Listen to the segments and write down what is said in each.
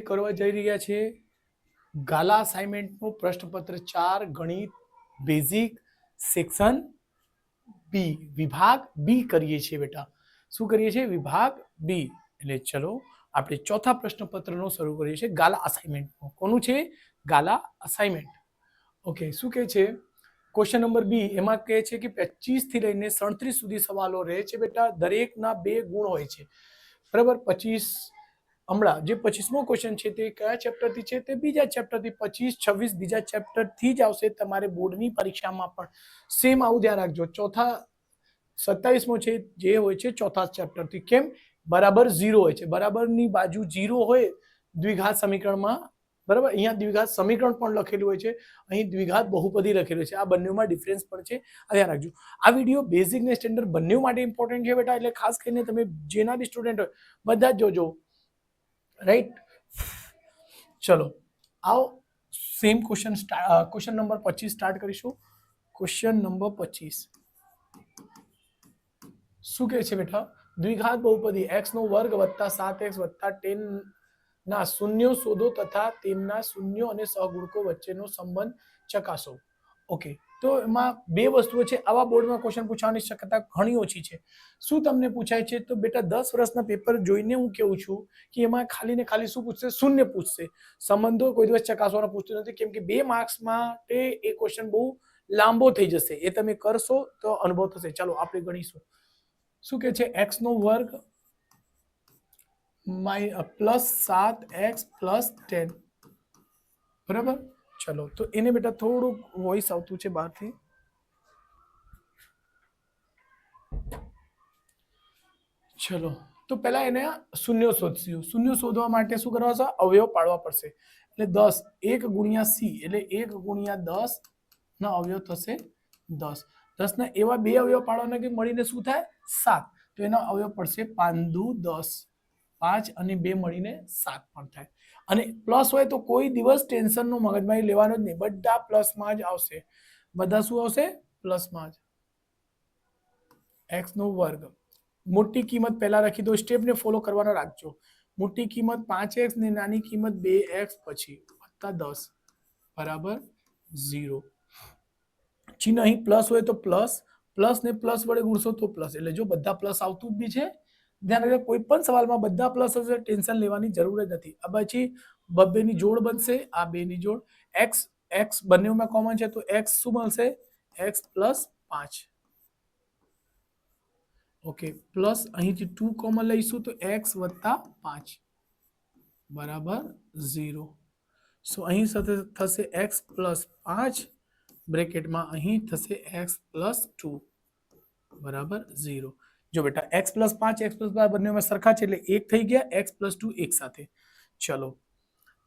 કરવા જઈ રહ્યા છે ગાલા અસાઇનમેન્ટનું પ્રશ્નપત્ર 4 ગણિત બેઝિક સેક્શન બી વિભાગ બી કરીએ છીએ બેટા. શું કરીએ છીએ? વિભાગ બી. એટલે ચલો આપણે ચોથા પ્રશ્નપત્રનો શરૂ કરીએ છીએ ગાલા અસાઇનમેન્ટનો. કોનું છે? ગાલા અસાઇનમેન્ટ. ઓકે, શું કહે છે? ક્વેશ્ચન નંબર બી એમાં કહે છે કે 25 થી લઈને 37 સુધી સવાલો રહે છે બેટા. દરેકના 2 ગુણ હોય છે. બરાબર. 25 હમણાં જે 25મો ક્વેશ્ચન છે તે કયા ચેપ્ટરથી છે? તે બીજા ચેપ્ટરથી. 25 26 બીજા ચેપ્ટરથી જ આવશે. તમારે બોર્ડની પરીક્ષામાં પણ સેમ આવું ધ્યાન રાખજો. ચોથા 27મો છે જે હોય છે ચોથા ચેપ્ટરથી. કેમ? બરાબર 0 હોય છે. બરાબરની બાજુ 0 હોય દ્વિઘાત સમીકરણમાં. બરાબર. અહીંયા દ્વિઘાત સમીકરણ પણ લખેલું હોય છે, અહીં દ્વિઘાત બહુપદી લખેલું છે. આ બંનેમાં ડિફરન્સ પણ છે, આ ધ્યાન રાખજો. આ વિડીયો બેઝિક ને સ્ટેન્ડર્ડ બંને માટે ઇમ્પોર્ટન્ટ છે બેટા. એટલે ખાસ કરીને તમે જેના બી સ્ટુડન્ટ હોય બધા જ જોજો. રાઈટ. ચલો આવો સેમ ક્વેશ્ચન નંબર 25 સ્ટાર્ટ કરીશું. ક્વેશ્ચન નંબર 25 શું કહે છે બેટા? દ્વિઘાત બહુપદી x નો વર્ગ વત્તા 7x વત્તા 10 ના શૂન્યો શોધો તથા તેમના શૂન્યો અને સહગુણકો વચ્ચેનો સંબંધ ચકાસો. ઓકે, તો એમાં બે વસ્તુઓ છે. આવા બોર્ડમાં ક્વેશ્ચન પૂછવાની શક્યતા ઘણી ઓછી છે. શું તમને પૂછાય છે? તો બેટા 10 વર્ષના પેપર જોઈને હું કેવું છું કે એમાં ખાલી ને ખાલી શું પૂછશે? શૂન્ય પૂછશે. સંબંધો કોઈ દિવસ ચકાસવાનો પૂછતું નથી, કેમ કે 2 માર્ક્સ માટે એ ક્વેશ્ચન બહુ લાંબો થઈ જશે. એ તમે કરશો તો અનુભવ થશે. ચાલો આપણે ગણીશું. શું કે છે? x નો વર્ગ પ્લસ 7x પ્લસ 10. બરાબર. ચલો તો એને બેટા થોડુંક વોઇસ આવતું છે બહારથી. ચલો તો પહેલા એને શૂન્યો શોધશું. શૂન્યો શોધવા માટે શું કરવા છે? અવયવ પાડવા પડશે. એટલે 10 1 ગુણ્યા c એટલે 1 ગુણ્યા 10 ના અવયવ થશે 10. 10 ના એવા બે અવયવ પાડવાના કે મળીને શું થાય? 7. તો એના અવયવ પડશે 5 દુ 10. 5 અને 2 મળીને 7 પણ થાય. અને પ્લસ હોય તો કોઈ દિવસ ટેન્શનનો મગજમારી લેવાનો જ નહીં. બધા પ્લસમાં જ આવશે. બધા શું આવશે? પ્લસમાં જ. x નો વર્ગ મોટી કિંમત પહેલા રાખી દો. સ્ટેપને ફોલો કરવાનો રાખજો. મોટી કિંમત 5x ને નાની કિંમત 2x પછી વત્તા 10 બરાબર 0. ચિહ્ન અહીં પ્લસ હોય તો પ્લસ, પ્લસ ને પ્લસ વડે ગુણશો તો પ્લસ. એટલે જો બધા પ્લસ આવતું જ બી છે. ધ્યાન રાખજો, કોઈ પણ સવાલમાં બધા પ્લસ હશે ટેન્શન લેવાની જરૂર જ નથી. આ પછી બબ્બેની જોડ બનશે, આ બેની જોડ. x x બંનેમાં કોમન છે તો x શું મળશે? x plus 5. ઓકે, પ્લસ અહીંથી 2 કોમન લઈશું તો x વત્તા 5 બરાબર 0. સો અહીં સાથે થશે x પ્લસ 5 બ્રેકેટમાં અહીં થશે x પ્લસ 2 બરાબર 0. જો બેટા x પ્લસ 5 x પ્લસ 5 બંનેમાં સરખા છે એટલે 1 થઈ ગયા. x પ્લસ 2 એક સાથે. ચલો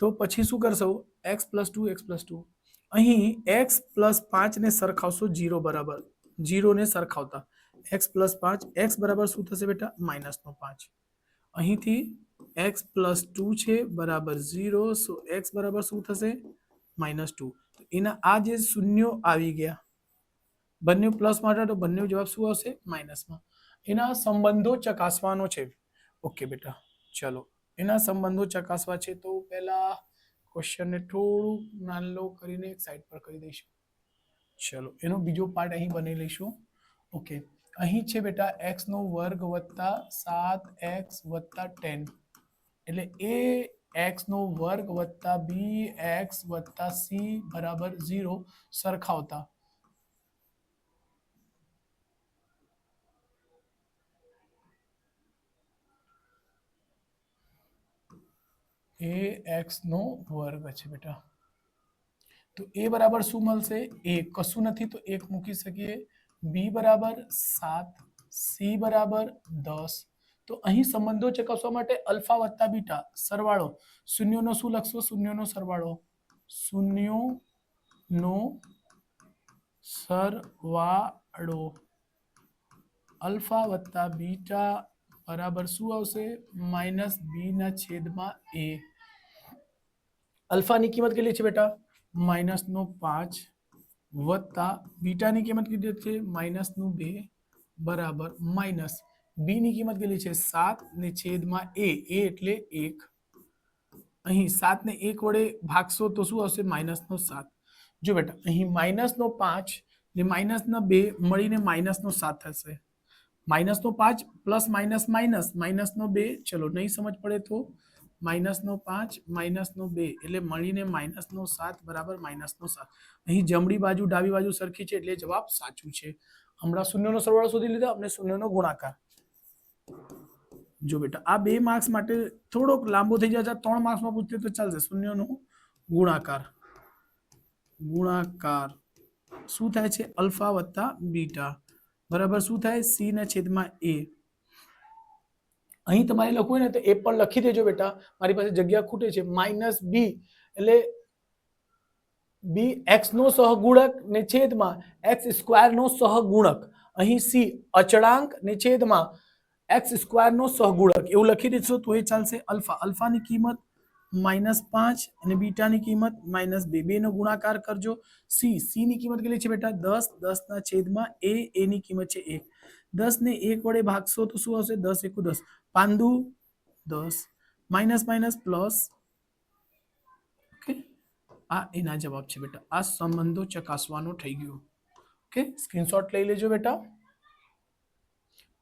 તો પછી શું કરશો? x પ્લસ 2 x પ્લસ 2 અહીં x પ્લસ 5 ને સરખાવશો 0 બરાબર. 0 ને સરખાવતા x પ્લસ 5 x બરાબર શું થશે બેટા? માઇનસ નો 5. અહીંથી x પ્લસ 2 છે બરાબર 0. સો x બરાબર શું થશે? -2. એના આ જે શૂન્યો આવી ગયા બંને પ્લસ માટે તો બંને જવાબ શું આવશે? માઇનસમાં. એના સંબંધો ચકાસવાનો છે. ઓકે બેટા ચલો એના સંબંધો ચકાસવા છે તો પહેલા ક્વેશ્ચનને થોડું નાનો કરીને એક સાઈડ પર કરી દઈશું. ચલો એનો બીજો પાર્ટ અહીં બની લઈશું. ઓકે, અહીં છે બેટા x નો વર્ગ વત્તા 7x વત્તા 10 એટલે એ x નો વર્ગ વત્તા bx વત્તા c બરાબર 0 સરખાવતા એ x નો વર્ગ છે બેટા. તો a બરાબર શું મળશે? 1. કશું નથી તો 1 મૂકી શકીએ. b બરાબર 7, c બરાબર 10. તો અહીં સંબંધો ચકાસવા માટે અલ્ફા વત્તા બીટા સરવાળો. શૂન્યોનો શું લખશો? શૂન્યોનો સરવાળો. શૂન્યોનો સરવાળો અલ્ફા વત્તા બીટા બરાબર શું આવશે? -b ના છેદમાં a. અલ્ફાની કિંમત કેટલી છે બેટા? -5 વત્તા બીટાની કિંમત કેટલી છે? -2 બરાબર માઇનસ b ની કિંમત કેટલી છે? 7 ને છેદમાં a એટલે 1 અહીં 7 ને 1 વડે ભાગશો તો શું આવશે -7. જો બેટા અહીં -5 ને -2 મળીને -7 થશે. -5 પ્લસ માઇનસ માઇનસ -2, ચલો નહીં સમજ પડે તો -5 -2 એટલે મળીને -7 બરાબર -7. અહીં જમણી બાજુ ડાબી બાજુ સરખી છે એટલે જવાબ સાચું છે. હમણાં શૂન્યનો સરવાળો શોધી લીધો, આપણે શૂન્યનો ગુણાકાર. જો બેટા આ 2 માર્ક્સ માટે થોડોક લાંબો થઈ જાય, 3 માર્ક્સમાં પૂછતે તો ચાલશે. શૂન્યનો ગુણાકાર શું થાય છે? અલ્ફા વત્તા બીટા બરાબર શું થાય? સી ના છેદમાં એ. અહીં તમારે લખવું ને તો એ પણ લખી દેજો બેટા, મારી પાસે જગ્યા ખૂટે છે. -b એટલે b x નો સહગુણક ને છેદમાં x સ્ક્વેર નો સહગુણક. અહીં c અચળાંક ને છેદમાં x સ્ક્વેર નો સહગુણક એવું લખી દેશો તો એ ચાલશે. અલ્ફાની કિંમત -5 અને બીટાની કિંમત -2. બેનો ગુણાકાર કરજો. c ની કિંમત કેટલી છે બેટા? 10. 10 ના છેદમાં a ની કિંમત છે 1. 10 ને 1 વડે ભાગશો તો શું આવશે? 10 × 10 5 10 માઇનસ માઇનસ પ્લસ. ઓકે, આ એના જવાબ છે બેટા. આ સંબંધો ચકાસવાનો થઈ ગયો. ઓકે, સ્ક્રીનશોટ લઈ લેજો બેટા.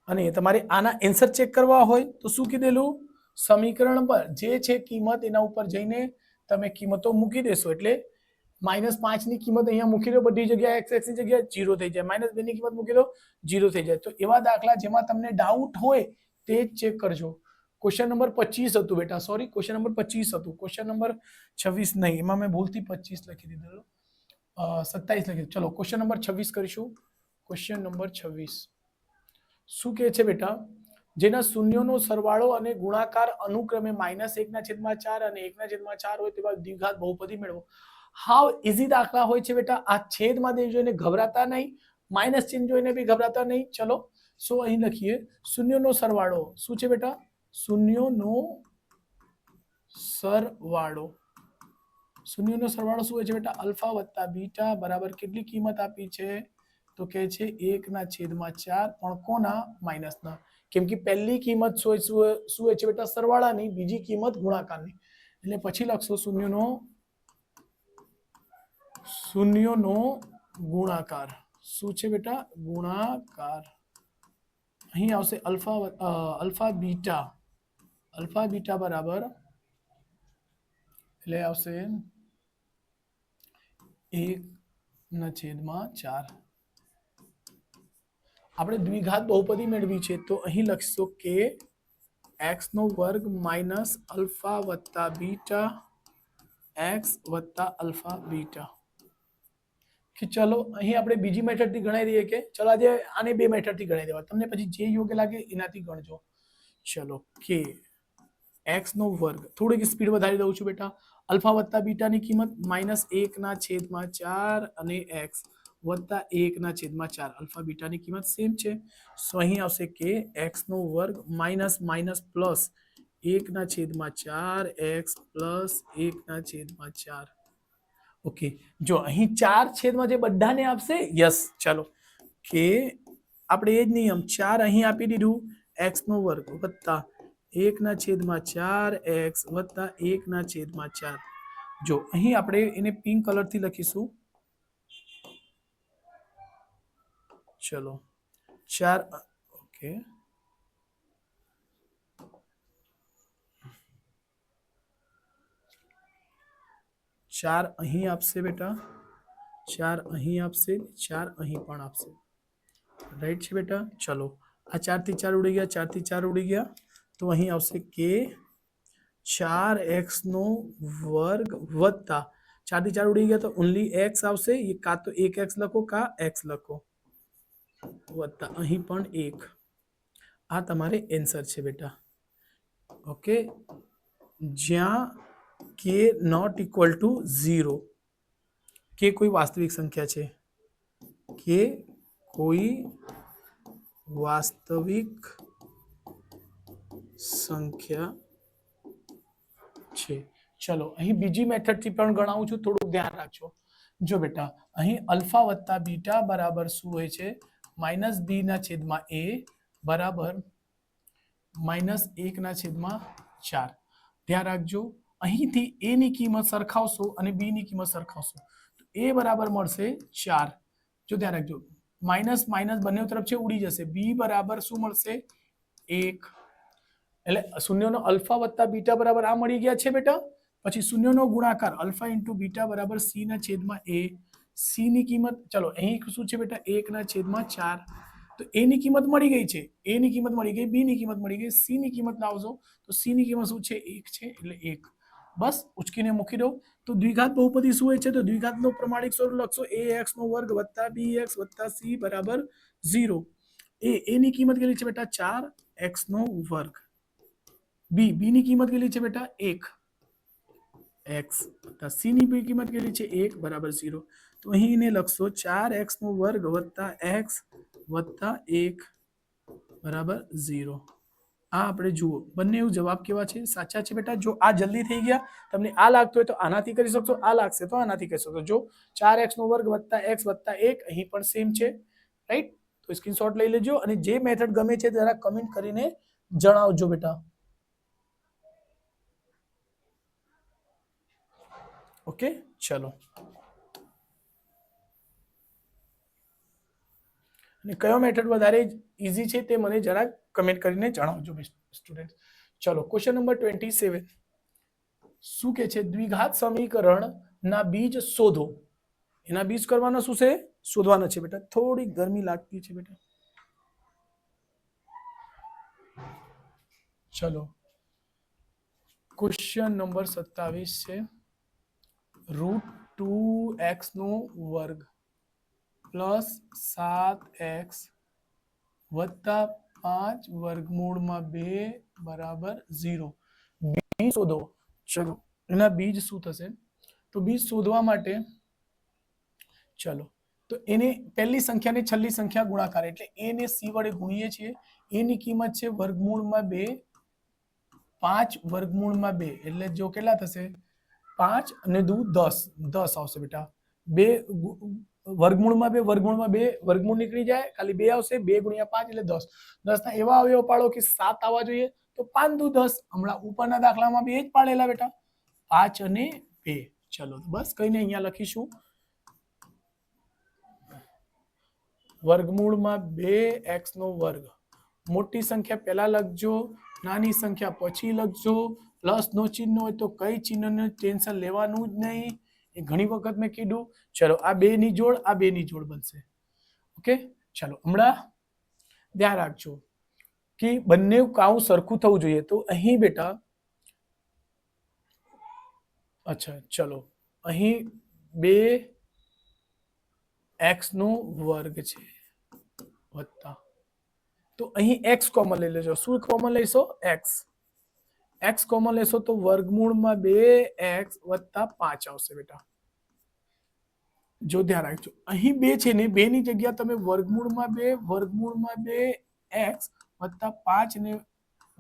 અને તમારે આના આન્સર ચેક કરવા હોય તો શું કીધેલું? સમીકરણ પર જે છે કિંમત એના ઉપર જઈને તમે કિંમતો મૂકી દેશો એટલે -5 ની કિંમત અહીંયા મૂકી દો, બધી જગ્યાએ x ની જગ્યાએ 0 થઈ જાય. -2 ની કિંમત મૂકી દો, 0 થઈ જાય. તો એવા દાખલા જેમાં તમને ડાઉટ હોય તે જ ચેક કરજો. ક્વેશ્ચન નંબર 25 હતું બેટા, સોરી ક્વેશ્ચન નંબર 25 હતું, ક્વેશ્ચન નંબર 26 નહીં, એમાં મેં ભૂલથી 25 લખી દીધેલો, 27 લખી. ચલો ક્વેશ્ચન નંબર 26 કરીશું. ક્વેશ્ચન નંબર 26 શું કહે છે બેટા? જેના શૂન્યોનો સરવાળો અને ગુણાકાર અનુક્રમે -1/4 અને 1/4 હોય તેવા દ્વિઘાત બહુપદી મેળવો. હાવ ઇઝી દાખલા હોય છે બેટા. આ છેદમાં દે જોઈને ઘબરાતા નહીં, માઇનસ ચિહ્ન જોઈને બી ઘબરાતા નહીં. ચલો સો અહીં લખીએ શૂન્યનો સરવાળો. શું છે બેટા? શૂન્યનો સરવાળો. શૂન્યનો સરવાળો શું હોય છે બેટા? અલ્ફા વત્તા બીટા બરાબર કેટલી કિંમત આપી છે? તો કહે છે 1/4. પણ કોના? માઇનસના. કેમ કે પહેલી કિંમત શું હોય છે બેટા? સરવાળાની. બીજી કિંમત ગુણાકારની. એટલે પછી લખશો શૂન્યનો ગુણાકાર. શું છે બેટા? ગુણાકાર. અહીં આવશે અલ્ફા બીટા બરાબર એટલે આવશે 1/4. આપણે દ્વિઘાત બહુપદી મેળવી છે તો અહીં લખશો કે x² માઇનસ અલ્ફા વત્તા બીટા x વત્તા અલ્ફા બીટા. કે ચલો અહીં આપણે બીજી મેથડથી ગણાવી દઈએ કે ચલો આજે આને 2 મેથડથી ગણાવી દેવા, તમને પછી જે યોગ્ય લાગે એનાથી ગણજો. ચલો કે x², થોડીક સ્પીડ વધારી દઉં છું બેટા. અલ્ફા વત્તા બીટાની કિંમત -1/4 અને x વત્તા 1/4. અલ્ફા બીટાની કિંમત સેમ છે. સો અહીં આવશે કે x² minus minus plus 1/4 x plus 1/4. Okay, જો અહીં 4 છેદમાં જે બધાને આપશે યસ. ચાલો કે આપણે એ જ નિયમ 4 અહીં આપી દીધું, x² વત્તા 1/4 x વત્તા 1/4. જો અહીં આપણે એને પિંક કલરથી લખીશું. ચલો 4. ઓકે, ચાર અહીં આપશે બેટા, 4 અહીં આપશે, 4 અહીં પણ આપશે. રાઈટ છે બેટા. ચલો આ 4 થી 4 ઉડી ગયા, 4 થી 4 ઉડી ગયા. તો અહીં આવશે કે 4x² વત્તા 4 થી 4 ઉડી ગયા તો ઓનલી x આવશે. એ કાં તો 1x લખો કાં x લખો વત્તા અહીં પણ 1. આ તમારે આન્સર છે બેટા. ઓકે, જ્યાં કે નોટ ઇક્વલ ટુ 0. કે કોઈ વાસ્તવિક સંખ્યા છે, કે કોઈ વાસ્તવિક સંખ્યા છે. ચલો અહીં બીજી મેથડથી પણ ગણાવું છું, થોડુંક ધ્યાન રાખજો. જો બેટા અહીં અલ્ફા વત્તા બીટા બરાબર શું હોય છે? -b/a બરાબર -1/4. ધ્યાન રાખજો. અહીંથી a ની કિંમત સરખાવશો અને b ની કિંમત સરખાવશો તો a બરાબર મળશે 4. જો ધ્યાન રાખજો, માઇનસ માઇનસ બંને તરફ છે ઉડી જશે. b બરાબર શું મળશે? 1. એટલે શૂન્યનો અલ્ફા વત્તા બીટા બરાબર આ મળી ગયા છે બેટા. પછી શૂન્યનો ગુણાકાર અલ્ફા ઇન્ટુ બીટા બરાબર c ના છેદમાં a. c ની કિંમત ચલો અહીં શું છે બેટા? 1 ના છેદમાં 4. તો a ની કિંમત મળી ગઈ છે, a ની કિંમત મળી ગઈ, b ની કિંમત મળી ગઈ, c ની કિંમત લાવજો તો c ની કિંમત શું છે? 1 છે એટલે 1. બસ ઉચકીને મૂકી દો. તો દ્વિઘાત બહુપદી શું હોય છે? તો દ્વિઘાતનો પ્રમાણિક સ્વરૂપ લખશો ax નો વર્ગ વત્તા bx વત્તા c બરાબર 0. a ની કિંમત કેટલી છે બેટા? 4x નો વર્ગ. b ની કિંમત કેટલી છે બેટા? 1 x વત્તા c ની કિંમત કેટલી છે? 1 બરાબર 0. તો અહીં એને લખશો 4x નો વર્ગ વત્તા x વત્તા 1 બરાબર 0. આ આપણે જુઓ બંને જવાબ કેવા છે? સાચા છે બેટા. જો આ જલ્દી થઈ ગયા, તમને આ લાગતું હોય તો આનાથી કરી શકશો, આ લાગશે તો આનાથી કરી શકશો. જો 4x નો વર્ગ વત્તા x વત્તા 1 અહીં પણ સેમ છે, રાઈટ? તો સ્ક્રીનશોટ લઈ લેજો અને જે મેથડ ગમે છે જરા કમેન્ટ કરીને જણાવજો બેટા. ઓકે, ચલો. અને કયો મેથડ વધારે ઈઝી છે તે મને જરા કમેન્ટ કરીને જણાવજો સ્ટુડન્ટ. ચલો, ક્વેશ્ચન નંબર 27 શું કે છે? દ્વિઘાત સમીકરણના બીજ શોધો. એના બીજ કરવાના શું છે? શોધવાના છે બેટા. થોડી ગરમી લાગતી છે બેટા. ચલો, ક્વેશ્ચન નંબર 27 છે √2x નો વર્ગ પ્લસ 7x વત્તા 5 વર્ગમૂળમાં 2 બરાબર 0. બીજ શોધો. ચલો, એના બીજ શું થશે? તો બીજ શોધવા માટે ચલો તો એને પહેલી સંખ્યાને છેલ્લી સંખ્યા ગુણાકાર એટલે a ને c વડે ગુણીએ છીએ. a ની કિંમત છે વર્ગમૂળમાં 2, 5 વર્ગમૂળમાં 2 એટલે જો કેટલા થશે? 5 અને 2 10, 10 આવશે બેટા. 2 વર્ગમૂળમાં 2 વર્ગમૂળમાં 2 વર્ગમૂળ નીકળી જાય, ખાલી 2 આવશે. 2 ગુણ્યા 5 એટલે 10. 10 ના એવા અવયવ પાડો કે 7 આવવા જોઈએ. તો 5 દુ 10. હમણાં ઉપરના દાખલામાં 2 જ પાડેલા બેટા, 5 અને 2. ચલો બસ કઈ નહીં, અહીંયા લખીશું વર્ગમૂળમાં 2x નો વર્ગ. મોટી સંખ્યા પહેલા લખજો, નાની સંખ્યા પછી લખજો. પ્લસ નો ચિહ્ન હોય તો કઈ ચિહ્નનું ટેન્શન લેવાનું જ નહીં, એ ઘણી વખત મેં કીધું. ચલો, આ 2 ની જોડ, આ 2 ની જોડ બનશે. ઓકે, ચલો હમણાં ધ્યાન રાખજો કે બંને કાઉન્સ સરખું થવું જોઈએ. તો અહીં બેટા અચ્છા ચલો, અહીં 2x નો વર્ગ છે વત્તા, તો અહીં x કોમન લઈ લેજો. શું કોમન લઈશો? x કોમન લેશો તો વર્ગમૂળમાં 2x વત્તા 5 આવશે બેટા. જો ધ્યાન રાખજો, અહીં 2 છે ને, 2 ની જગ્યા તમે વર્ગમૂળમાં 2x વત્તા 5 ને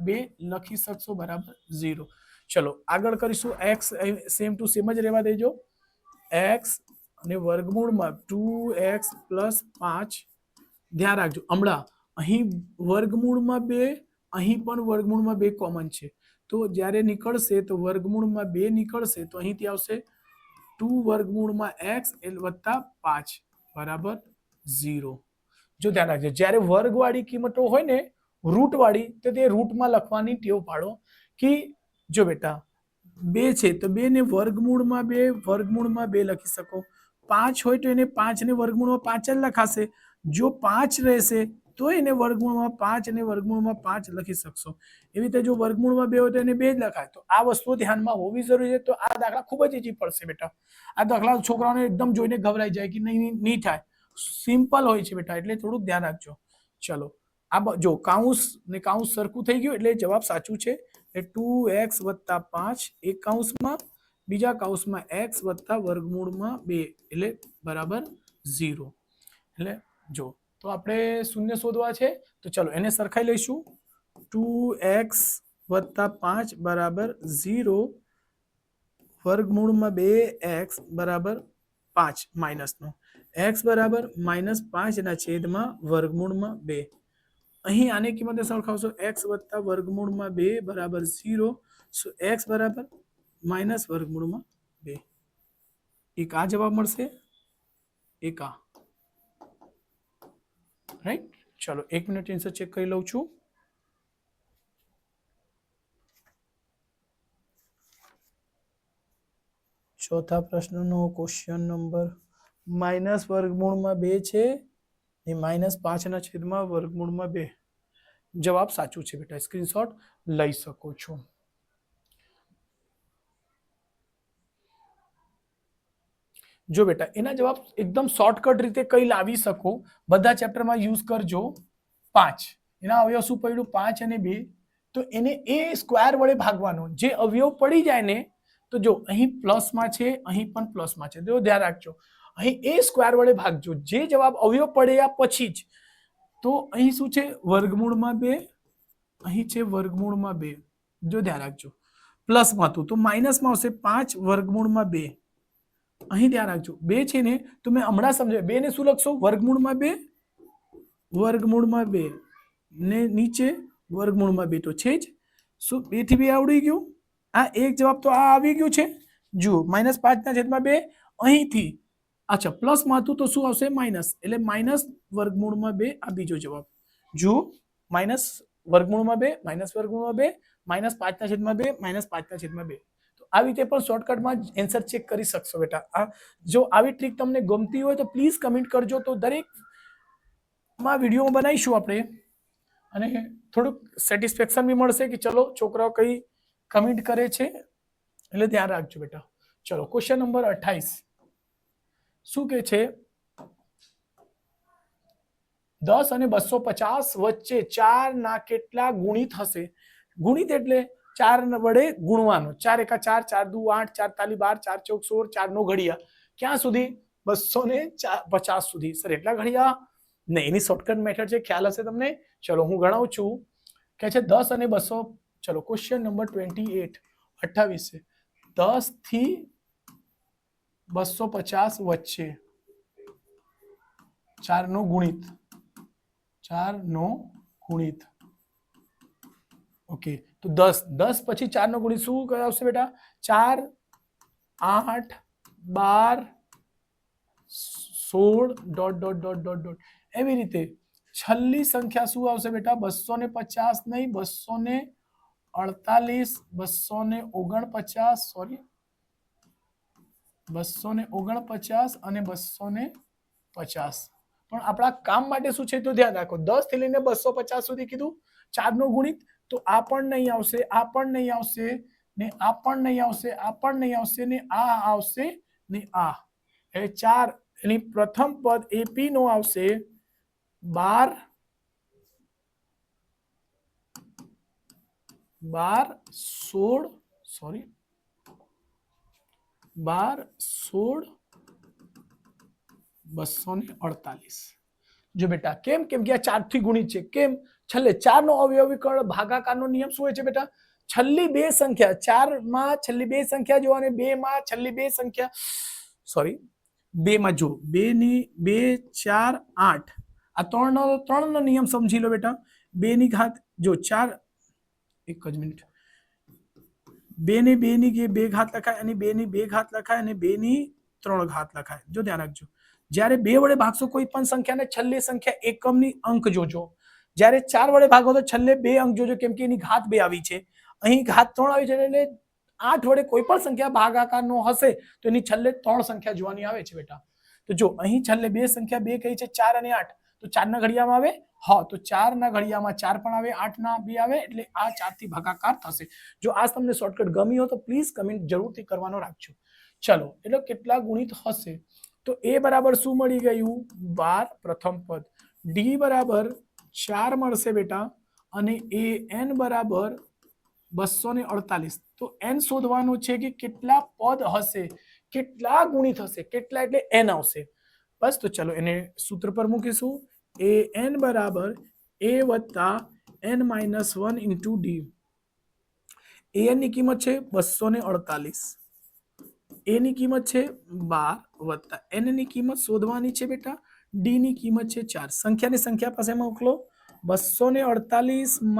2 લખી શકશો બરાબર 0. ચલો આગળ કરીશું. x સેમ ટુ સેમ જ રહેવા દેજો. x અને વર્ગમૂળમાં 2x પ્લસ 5. ધ્યાન રાખજો, હમણાં અહીં વર્ગમૂળમાં 2, અહીં પણ વર્ગમૂળમાં 2 કોમન છે. તો જ્યારે નીકળશે તો વર્ગમૂળમાં 2 નીકળશે તો અહીંથી આવશે 2 વર્ગમૂળમાં x વત્તા 5 બરાબર 0. જો ધ્યાન રાખજો, જ્યારે વર્ગવાળી કિંમતો હોય ને, રૂટ વાળી, તો તે રૂટમાં લખવાની ટેવ પાડો. કે જો બેટા 2 છે તો 2 ને વર્ગમૂળમાં 2 લખી શકો. 5 હોય તો એને 5 ને વર્ગમૂળમાં 5 જ લખાશે. જો 5 રહેશે તો એને વર્ગમૂળમાં 5 અને વર્ગમૂળમાં 5 લખી શકશો. એવી રીતે જો વર્ગમૂળમાં 2 હોય તો એને 2 જ લખાય. તો આ વસ્તુ ધ્યાનમાં હોવી જરૂરી છે. તો આ દાખલા ખૂબ જ ઈઝી પડશે બેટા. આ દાખલા છોકરાઓને એકદમ જોઈને ગભરાઈ જાય કે નહીં થાય. સિમ્પલ હોય છે બેટા, એટલે થોડુંક ધ્યાન રાખજો. ચલો, આ જો કાઉન્સ ને કાઉન્સ સરખું થઈ ગયું એટલે જવાબ સાચું છે. એટલે 2x વત્તા 5 એક કાઉન્સમાં, બીજા કાઉન્સમાં x વત્તા વર્ગમૂળમાં 2 એટલે બરાબર 0. એટલે જો તો આપણે શૂન્ય શોધવા છે તો ચલો એને સરખાઈ લઈશું. 2x વત્તા 5 બરાબર 0 વર્ગમૂળમાં 2x બરાબર 5 માઇનસનો x બરાબર -5 ના છેદમાં વર્ગમૂળમાં 2. અહીં આની કિંમતે સરખાવશો x વત્તા વર્ગમૂળમાં 2 બરાબર 0. સો x બરાબર માઇનસ વર્ગમૂળમાં 2. એક આ જવાબ મળશે, એક આ. રાઈટ. ચલો 1 મિનિટ આન્સર ચેક કરી લઉં છું. ચોથા પ્રશ્નનો ક્વેશ્ચન નંબર માઇનસ વર્ગમૂળમાં 2 છે ને -5// વર્ગમૂળમાં 2. જવાબ સાચું છે બેટા, સ્ક્રીનશોટ લઈ શકો છો. જો બેટા એના જવાબ એકદમ શોર્ટકટ રીતે કઈ લાવી શકો, બધા ચેપ્ટરમાં યુઝ કરજો. 5 એના અવયવ શું પડ્યું? 5 અને 2. તો એને એ સ્ક્વેર વડે ભાગવાનો. જે અવયવ પડી જાય ને, તો જો અહીં પ્લસમાં છે, અહીં પણ પ્લસમાં છે, તો ધ્યાન રાખજો. અહીં એ સ્ક્વેર વડે ભાગજો, જે જવાબ અવયવ પડ્યા પછી જ. તો અહીં શું છે? વર્ગમૂળમાં 2, અહીં છે વર્ગમૂળમાં 2. જો ધ્યાન રાખજો, પ્લસમાં હતું તો માઇનસમાં આવશે 5 વર્ગમૂળમાં 2. અહીં ધ્યાન રાખજો, 2 છે ને, તો મેં હમણાં સમજાવ્યું, 2 ને શું લખશો? વર્ગમૂળમાં 2, વર્ગમૂળમાં 2 ને નીચે વર્ગમૂળમાં 2 તો છે જ. શું 2 થી 2 આવડી ગયું? આ એક જવાબ તો આ આવી ગયું છે. જુઓ -5/2 અહીંથી, અચ્છા પ્લસમાં હતું તો શું આવશે? માઇનસ, એટલે માઇનસ વર્ગમૂળમાં 2 આ બીજો જવાબ. જુઓ માઇનસ વર્ગમૂળમાં 2, માઇનસ વર્ગમૂળમાં 2, -5/2, -5/2. તો આવી રીતે પણ શોર્ટકટમાં આન્સર ચેક કરી શકશો બેટા. જો આવી ટ્રીક તમને ગમતી હોય તો પ્લીઝ કમેન્ટ કરજો, તો દરેક માં વિડીયો બનાવીશું આપણે, અને થોડુંક સેટિસ્ફેક્શન બી મળશે કે ચલો છોકરાઓ કઈ કમેન્ટ કરે છે, એટલે ધ્યાન રાખજો બેટા. ચલો ક્વેશ્ચન નંબર 28 શું કે છે? 10 અને 250 વચ્ચે 4 ના કેટલા ગુણિત હશે? ગુણિત એટલે 4 વડે ગુણવાનો. 4 એકા 4, 4 દુ 8, 4 તાલી 12, 4 ચોક 16, 4 નો ઘડિયા. ક્યાં સુધી? 250 સુધી. સર એટલા ઘડિયા નહીં, એની શોર્ટકટ મેથડ છે, ખ્યાલ હશે તમને. ચલો હું ગણાવું છું. કે છે 10 અને 200. ચલો ક્વેશ્ચન નંબર 28 છે. 10 થી 250 વચ્ચે 4 નો ગુણિત, 4 નો ગુણિત. ઓકે, તો 10 પછી 4 નો ગુણિત શું આવશે બેટા? 4, 8, 12, 16 dot dot dot dot dot. એવી રીતે છેલ્લી સંખ્યા શું આવશે બેટા? 250 નહીં, 248, 249, સોરી 249 અને 250. પણ આપણા કામ માટે શું છે તો ધ્યાન રાખો, 10 થી લઈને 250 સુધી કીધું. 4 નો ગુણિત, તો આ પણ નહીં આવશે, આ પણ નહીં આવશે, ને આ પણ નહીં આવશે, આ પણ નહીં આવશે, ને આ આવશે ને આ. એટલે 4 એની પ્રથમ પદ એપી નો આવશે 12, 16, સોરી 12, 16, 248. જો બેટા કેમ? કેમ કે આ 4 થી ગુણિત છે. કેમ? છેલ્લે 4 નો અવયવીકરણ ભાગાકારનો નિયમ શું હોય છે બેટા? છેલ્લી બે સંખ્યા, 4 માં છેલ્લી બે સંખ્યા જો, અને 2 માં છેલ્લી બે સંખ્યા, સોરી 2 માં જો 2 ની 2, 4, 8, આ 3 નો નિયમ સમજી લો બેટા. 2 ની ઘાત જો 4, એક જ મિનિટ, 2 ની 2 ની 2 ઘાત લખાય, અને 2 ની 2 ઘાત લખાય, અને 2 ની 3 ઘાત લખાય. જો ધ્યાન રાખજો, જ્યારે 2 વડે ભાગશો કોઈ પણ સંખ્યાને, છેલ્લી સંખ્યા એકમની અંક જોજો. જ્યારે 4 વડે ભાગો તો છેલ્લે 2 અંક જોજો, કેમ કે એની ઘાત 2 આવી છે, અહીં ઘાત 3 આવી છે. એટલે 8 વડે કોઈ પણ સંખ્યા ભાગાકારનો હશે તો એની છેલ્લે 3 સંખ્યા જોવાની આવે છે બેટા. તો જો અહીં છેલ્લે 2 સંખ્યા 2 કઈ છે? 4 અને 8. તો 4 ના ઘડિયામાં આવે, હા, તો 4 ના ઘડિયામાં 4 પણ આવે, 8 ના 2 આવે, એટલે આ 4 થી ભાગાકાર થશે. જો આ તમને શોર્ટકટ ગમી હોય તો પ્લીઝ કમેન્ટ જરૂરથી કરવાનો રાખજો. ચલો, એટલે કેટલા ગુણિત હશે? તો એ બરાબર શું મળી ગયું? 12 પ્રથમ પદ, ડી બરાબર 4 મળશે બેટા, અને એ એન બરાબર 248. તો એન શોધવાનું છે કે કેટલા પદ હશે, કેટલા ગુણિત હશે, કેટલા એટલે એન આવશે. બસ, તો ચલો એને સૂત્ર પર મૂકીશું. એ એન બરાબર એ વત્તા એન -1 ઇન્ટુ ડી. એન ની કિંમત છે 248, એ ની કિંમત છે 12 વત્તા એન ની કિંમત શોધવાની છે બેટા. ડી ની કિંમત છે 4. સંખ્યાની સંખ્યા પાસે મોકલો. 248 -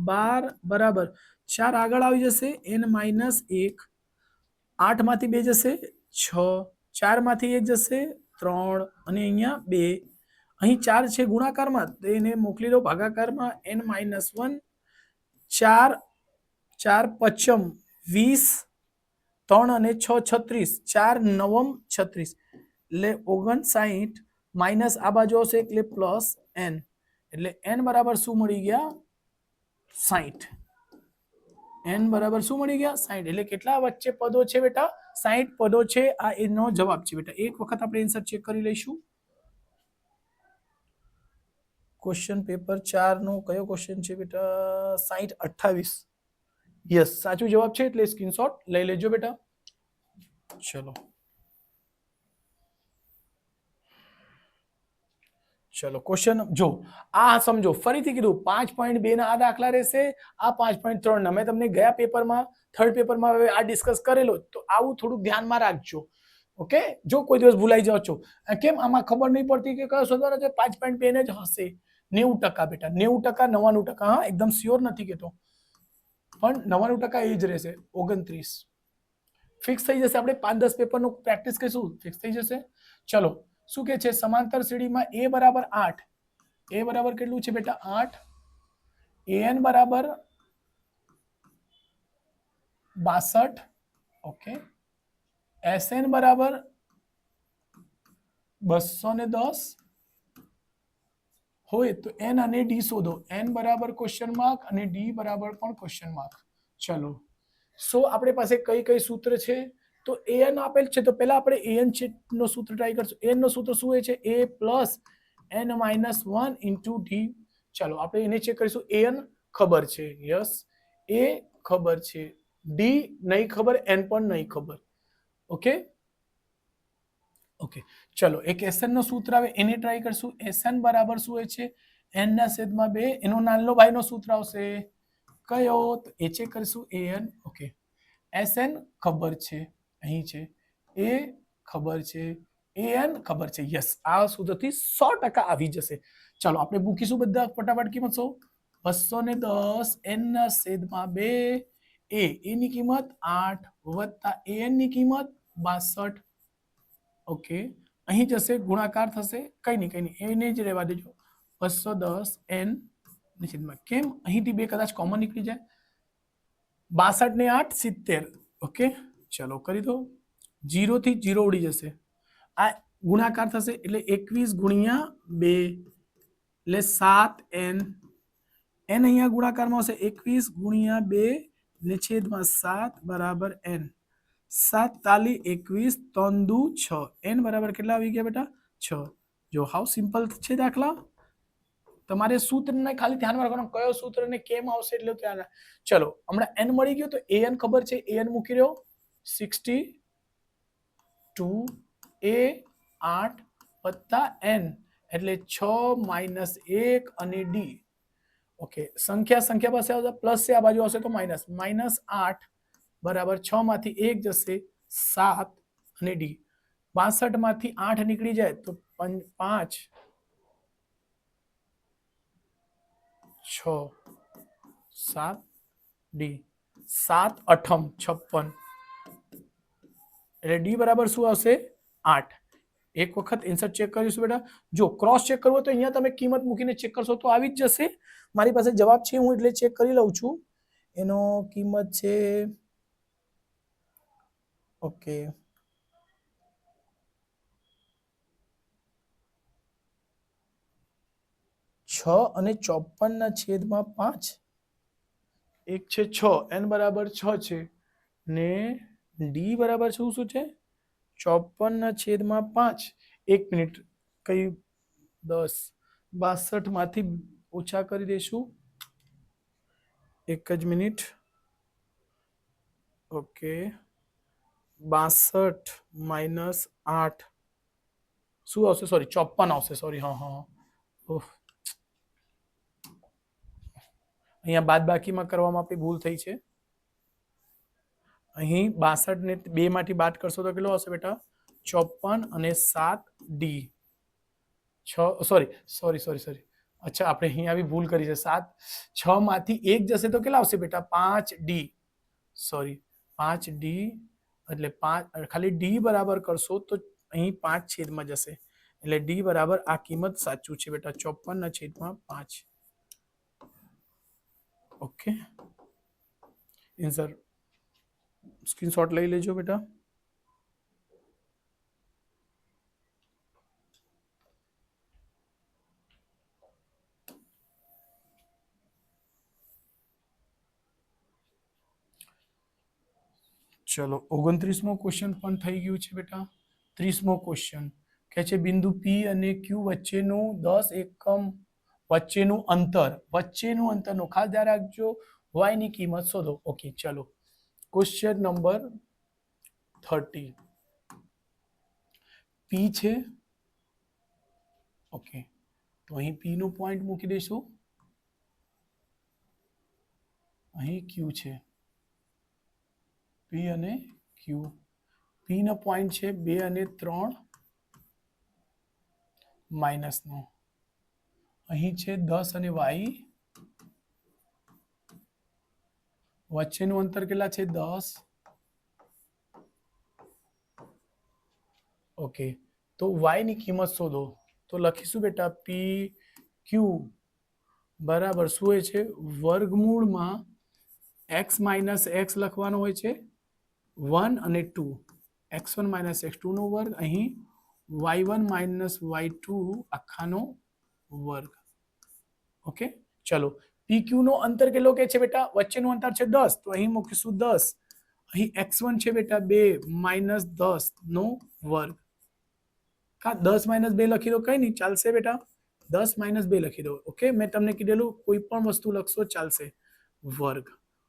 12 બરાબર 4 આગળ આવી જશે, n -1 8 માંથી 2 જશે 6, 4 માંથી 1 જશે 3 અને અહીંયા 2. અહીં 4 છે ગુણાકારમાં, તો એને મોકલી દો ભાગાકારમાં. n-1 4 4 પચમ 20, 3 અને 6 36, 4 નવમ 36, એટલે 59 માઇનસ આ બાજુ આવશે એટલે પ્લસ n, એટલે n બરાબર શું મળી ગયા 60. n બરાબર શું મળી ગયા 60. એટલે કેટલા વચ્ચે પદો છે બેટા 60 પદો છે. આ એનો જવાબ છે બેટા. એક વખત આપણે આન્સર ચેક કરી લઈશું. ક્વેશ્ચન પેપર 4 નો કયો ક્વેશ્ચન છે બેટા 60 28. યસ, સાચું જવાબ છે, એટલે સ્ક્રીનશોટ લઈ લેજો બેટા. ચલો ક્વેશ્ચન જો આ સમજો, ફરીથી કીધું 5.2 ના આ દાખલા રહેશે, આ 5.3 ના. મેં તમને ગયા પેપરમાં થર્ડ પેપરમાં આ ડિસ્કસ કરેલો, તો આવું થોડું ધ્યાનમાં રાખજો. ઓકે, જો કોઈ દિવસ ભૂલાઈ જાવ છો કેમ આમાં ખબર નહીં પડતી કે કયો શોધવાનો છે, 5.2 ને જ હશે 90% બેટા, 90% 99%. હા, એકદમ શ્યોર નથી કેતો, પણ 99% એ જ રહેશે. 29 ફિક્સ થઈ જશે. આપણે 5-10 પેપરનું પ્રેક્ટિસ કરીશું, ફિક્સ થઈ જશે. ચલો શું કે છે, સમાંતર શ્રેણીમાં a બરાબર 8, a બરાબર કેટલું છે બેટા 8, an બરાબર 62, ઓકે, sn બરાબર 210 હોય તો n અને d શોધો. n બરાબર ક્વેશ્ચન માર્ક અને d બરાબર પણ ક્વેશ્ચન માર્ક. ચલો સો આપણી પાસે કઈ કઈ સૂત્ર છે, તો an આપેલ છે, તો પહેલા આપણે an નો સૂત્ર ટ્રાય કરશું. an નો સૂત્ર શું છે, a plus n-1 into d. ચાલો આપણે એને ચેક કરીશું. an ખબર છે, યસ, a ખબર છે, d નહીં ખબર, n પણ નહીં ખબર. ઓકે ઓકે, ચલો એક SN નો સૂત્ર આવે એને ટ્રાય કરશું. SN બરાબર શું હોય છે, n ના છેદમાં 2, એનો નાનો ભાઈનો સૂત્ર આવશે કયો, તો એ ચેક કરીશું an. ઓકે, SN ખબર છે, અહીં છે, a ખબર છે, an ખબર છે. યસ, આ સૂત્રથી 100% આવી જશે. ચાલો આપણે મૂકીશું બધા ફટાફટ કિંમત. 210 n ના છેદમાં 2, a ની કિંમત 8 વત્તા an ની કિંમત 62. ઓકે, અહીં જશે ગુણાકાર થશે, કઈ નહીં એને જ રહેવા દેજો. 210 n ની છેદમાં, કેમ અહીંથી 2 કદાચ કોમન નીકળી જાય, 62 ને 8 70. ઓકે, ચલો કરી દો. 0 થી 0 ઉડી જશે, આ ગુણાકાર થશે એટલે 21 ગુણ્યા 2 એટલે 7n. n અહીંયા ગુણાકારમાં આવશે 21 ગુણ્યા 2 ને છેદમાં 7 બરાબર n. 7 તાલી 21 3 દુ 6, n બરાબર કેટલા આવી ગયા બેટા 6. જો હાઉ સિમ્પલ છે દાખલા. તમારે સૂત્રને ખાલી ધ્યાનમાં રાખવાનું કયો સૂત્ર ને કેમ આવશે એટલે ધ્યાન. ચલો હમણાં n મળી ગયો તો an ખબર છે, an મૂકી રહ્યો 62, a 8 વત્તા n એટલે 6 માઇનસ 1 અને d. ઓકે, સંખ્યા પાસે આવશે પ્લસ છે, આ બાજુ આવશે તો માઇનસ. -8 બરાબર 6 માંથી 1 જશે 7 અને d. 62 માંથી 8 નીકળી જાય તો 5 6 7 d. 7 8 56 એટલે d બરાબર શું આવશે 8. એક વખત આન્સર ચેક કરીશું બેટા. જો ક્રોસ ચેક કરવો તો અહીંયા તમે કિંમત મૂકીને ચેક કરશો તો આવી જ જશે. મારી પાસે જવાબ છે, હું એટલે ચેક કરી લઉં છું. એનો કિંમત છે, ઓકે, છ અને 54 ના છેદમાં 5. એક છે 6, n બરાબર 6 છે ને d બરાબર શું છે 54 ના છેદમાં 5. 1 મિનિટ, કઈ 10 62 માંથી ઓછા કરી દઈશું, એક જ મિનિટ. ઓકે, 62 માઇનસ 8 શું આવશે, સોરી 54 આવશે, સોરી. હા અહીંયા બાદબાકીમાં કરવામાં આપણી ભૂલ થઈ છે. અહીં 62 ને 2 માંથી બાદ કરશો તો કેટલો આવશે બેટા 54 અને 7 d. 6 સોરી. અચ્છા, આપણે અહીં આવી ભૂલ કરી છે. 6 માંથી 1 જશે તો કેટલા આવશે બેટા 5d. સોરી 5d એટલે 5 ખાલી ડી બરાબર કરશો તો અહીં 5 છેદમાં જશે એટલે ડી બરાબર આ કિંમત સાચું છે બેટા 54/5. ઓકે આન્સર સ્ક્રીનશોટ લઈ લેજો બેટા. ચલો 29મો ક્વેશ્ચન પણ થઈ ગયું છે બેટા. 30મો ક્વેશ્ચન કહે છે બિંદુ પી અને ક્યુ વચ્ચેનું 10 એકમ વચ્ચેનું અંતરનું ખાસ ધ્યાન રાખજો y ની કિંમત શોધો. ઓકે ચલો ક્વેશ્ચન નંબર 30 પી છે. ઓકે તો અહીં પી નો પોઈન્ટ મૂકી દઈશું, અહીં ક્યુ છે, પી અને ક્યુ. પી નો પોઈન્ટ છે 2 અને 3 માઇનસ નો, અહીં છે 10 અને y, વચ્ચેનું અંતર કેટલા છે 10. ઓકે તો y ની કિંમત શોધો તો લખીશું બેટા પી ક્યુ બરાબર શું હોય છે વર્ગમૂળમાં x માઇનસ x લખવાનો હોય છે 1 અને 2, x1 માઇનસ x2 નો વર્ગ, અહીં y1 માઇનસ y2 આખાનો વર્ગ. ઓકે ચલો PQ નો અંતર કેટલો કે છે બેટા વચ્ચેનું અંતર છે 10 તો અહીં મૂકીશું 10, અહીં x1 છે બેટા 2 માઇનસ 10 નો વર્ગ. કા 10 માઇનસ 2 લખી દો કઈ નહીં ચાલશે બેટા, 10 માઇનસ 2 લખી દો. ઓકે મેં તમને કીધેલું કોઈ પણ વસ્તુ લખશો ચાલશે. વર્ગ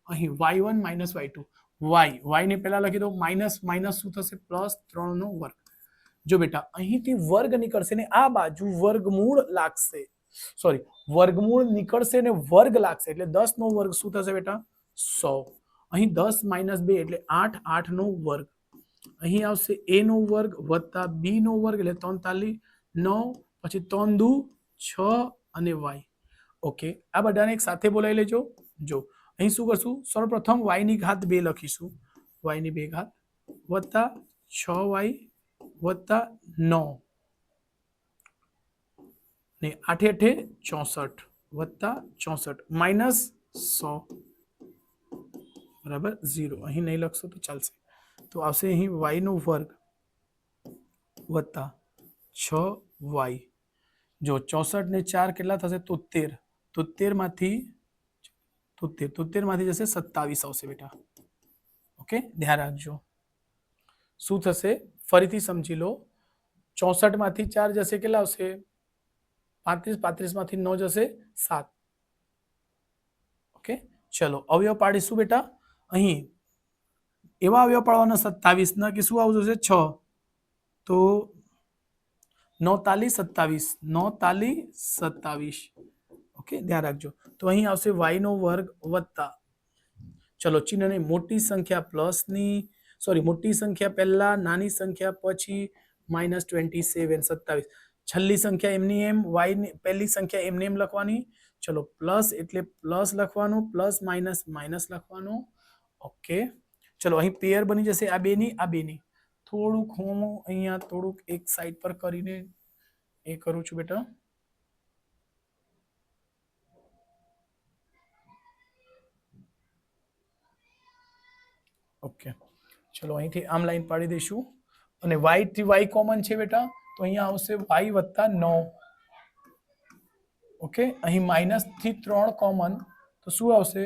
અહીં y1 માઇનસ y2, y ને પહેલા લખી દો, માઇનસ માઇનસ શું થશે પ્લસ 3 નો વર્ગ. જો બેટા અહીંથી વર્ગ નીકળશે ને આ બાજુ વર્ગમૂળ લાગશે, સોરી વર્ગમૂળ નીકળશે ને વર્ગ લાગશે એટલે 10 નો વર્ગ શું થશે બેટા 100. અહીં 10 માઇનસ 2 એટલે 8, 8 નો વર્ગ. અહીં આવશે a નો વર્ગ વત્તા b નો વર્ગ એટલે 43, 9 પછી 3 દુ 6 અને y. ઓકે આ બધાને એક સાથે બોલાવી લેજો. જો અહીં શું કરશું સર્વપ્રથમ y ની ઘાત 2 લખીશું, y ની 2 ઘાત વત્તા 6y વત્તા 9 ને 8 8 64 વત્તા 64 માઇનસ 100 બરાબર 0. અહીં નહીં લખશો તો ચાલશે. તો આવશે અહીં y નો વર્ગ વત્તા 6y. જો 64 ને 4 કેટલા થશે 73, 73 માંથી જશે 27 આવશે બેટા. ઓકે ધ્યાન રાખજો શું થશે ફરીથી સમજી લો, 64 માંથી 4 જશે કેટલા આવશે 35, 35 માંથી 9 જશે 7. ઓકે ચલો અવયવ પાડીશું બેટા. અહીં એવા અવયવ પાડવાના 27 ના કે શું આવશે 6 તો 9 તાલી 27, 9 તાલી 27. ઓકે ધ્યાન રાખજો. તો અહીં આવશે y નો વર્ગ વત્તા, ચલો ચિહ્નને મોટી સંખ્યા પ્લસ ની, સોરી મોટી સંખ્યા પહેલા નાની સંખ્યા પછી માઇનસ 27, 27. છેલ્લી સંખ્યા એમની એમ, y ની પહેલી સંખ્યા એમની એમ લખવાની. ચલો પ્લસ એટલે પ્લસ લખવાનું, પ્લસ માઇનસ માઇનસ લખવાનું. ઓકે ચલો અહીં પેયર બની જશે આ બેની. થોડુંક હું અહીંયા થોડુંક એક સાઈડ પર કરીને એ કરું છું બેટા. ઓકે ચલો અહીંથી આમ લાઈન પાડી દઈશું અને y થી y કોમન છે બેટા તો અહીંયા આવશે y વત્તા 9. ઓકે અહીં માઇનસ થી 3 કોમન તો શું આવશે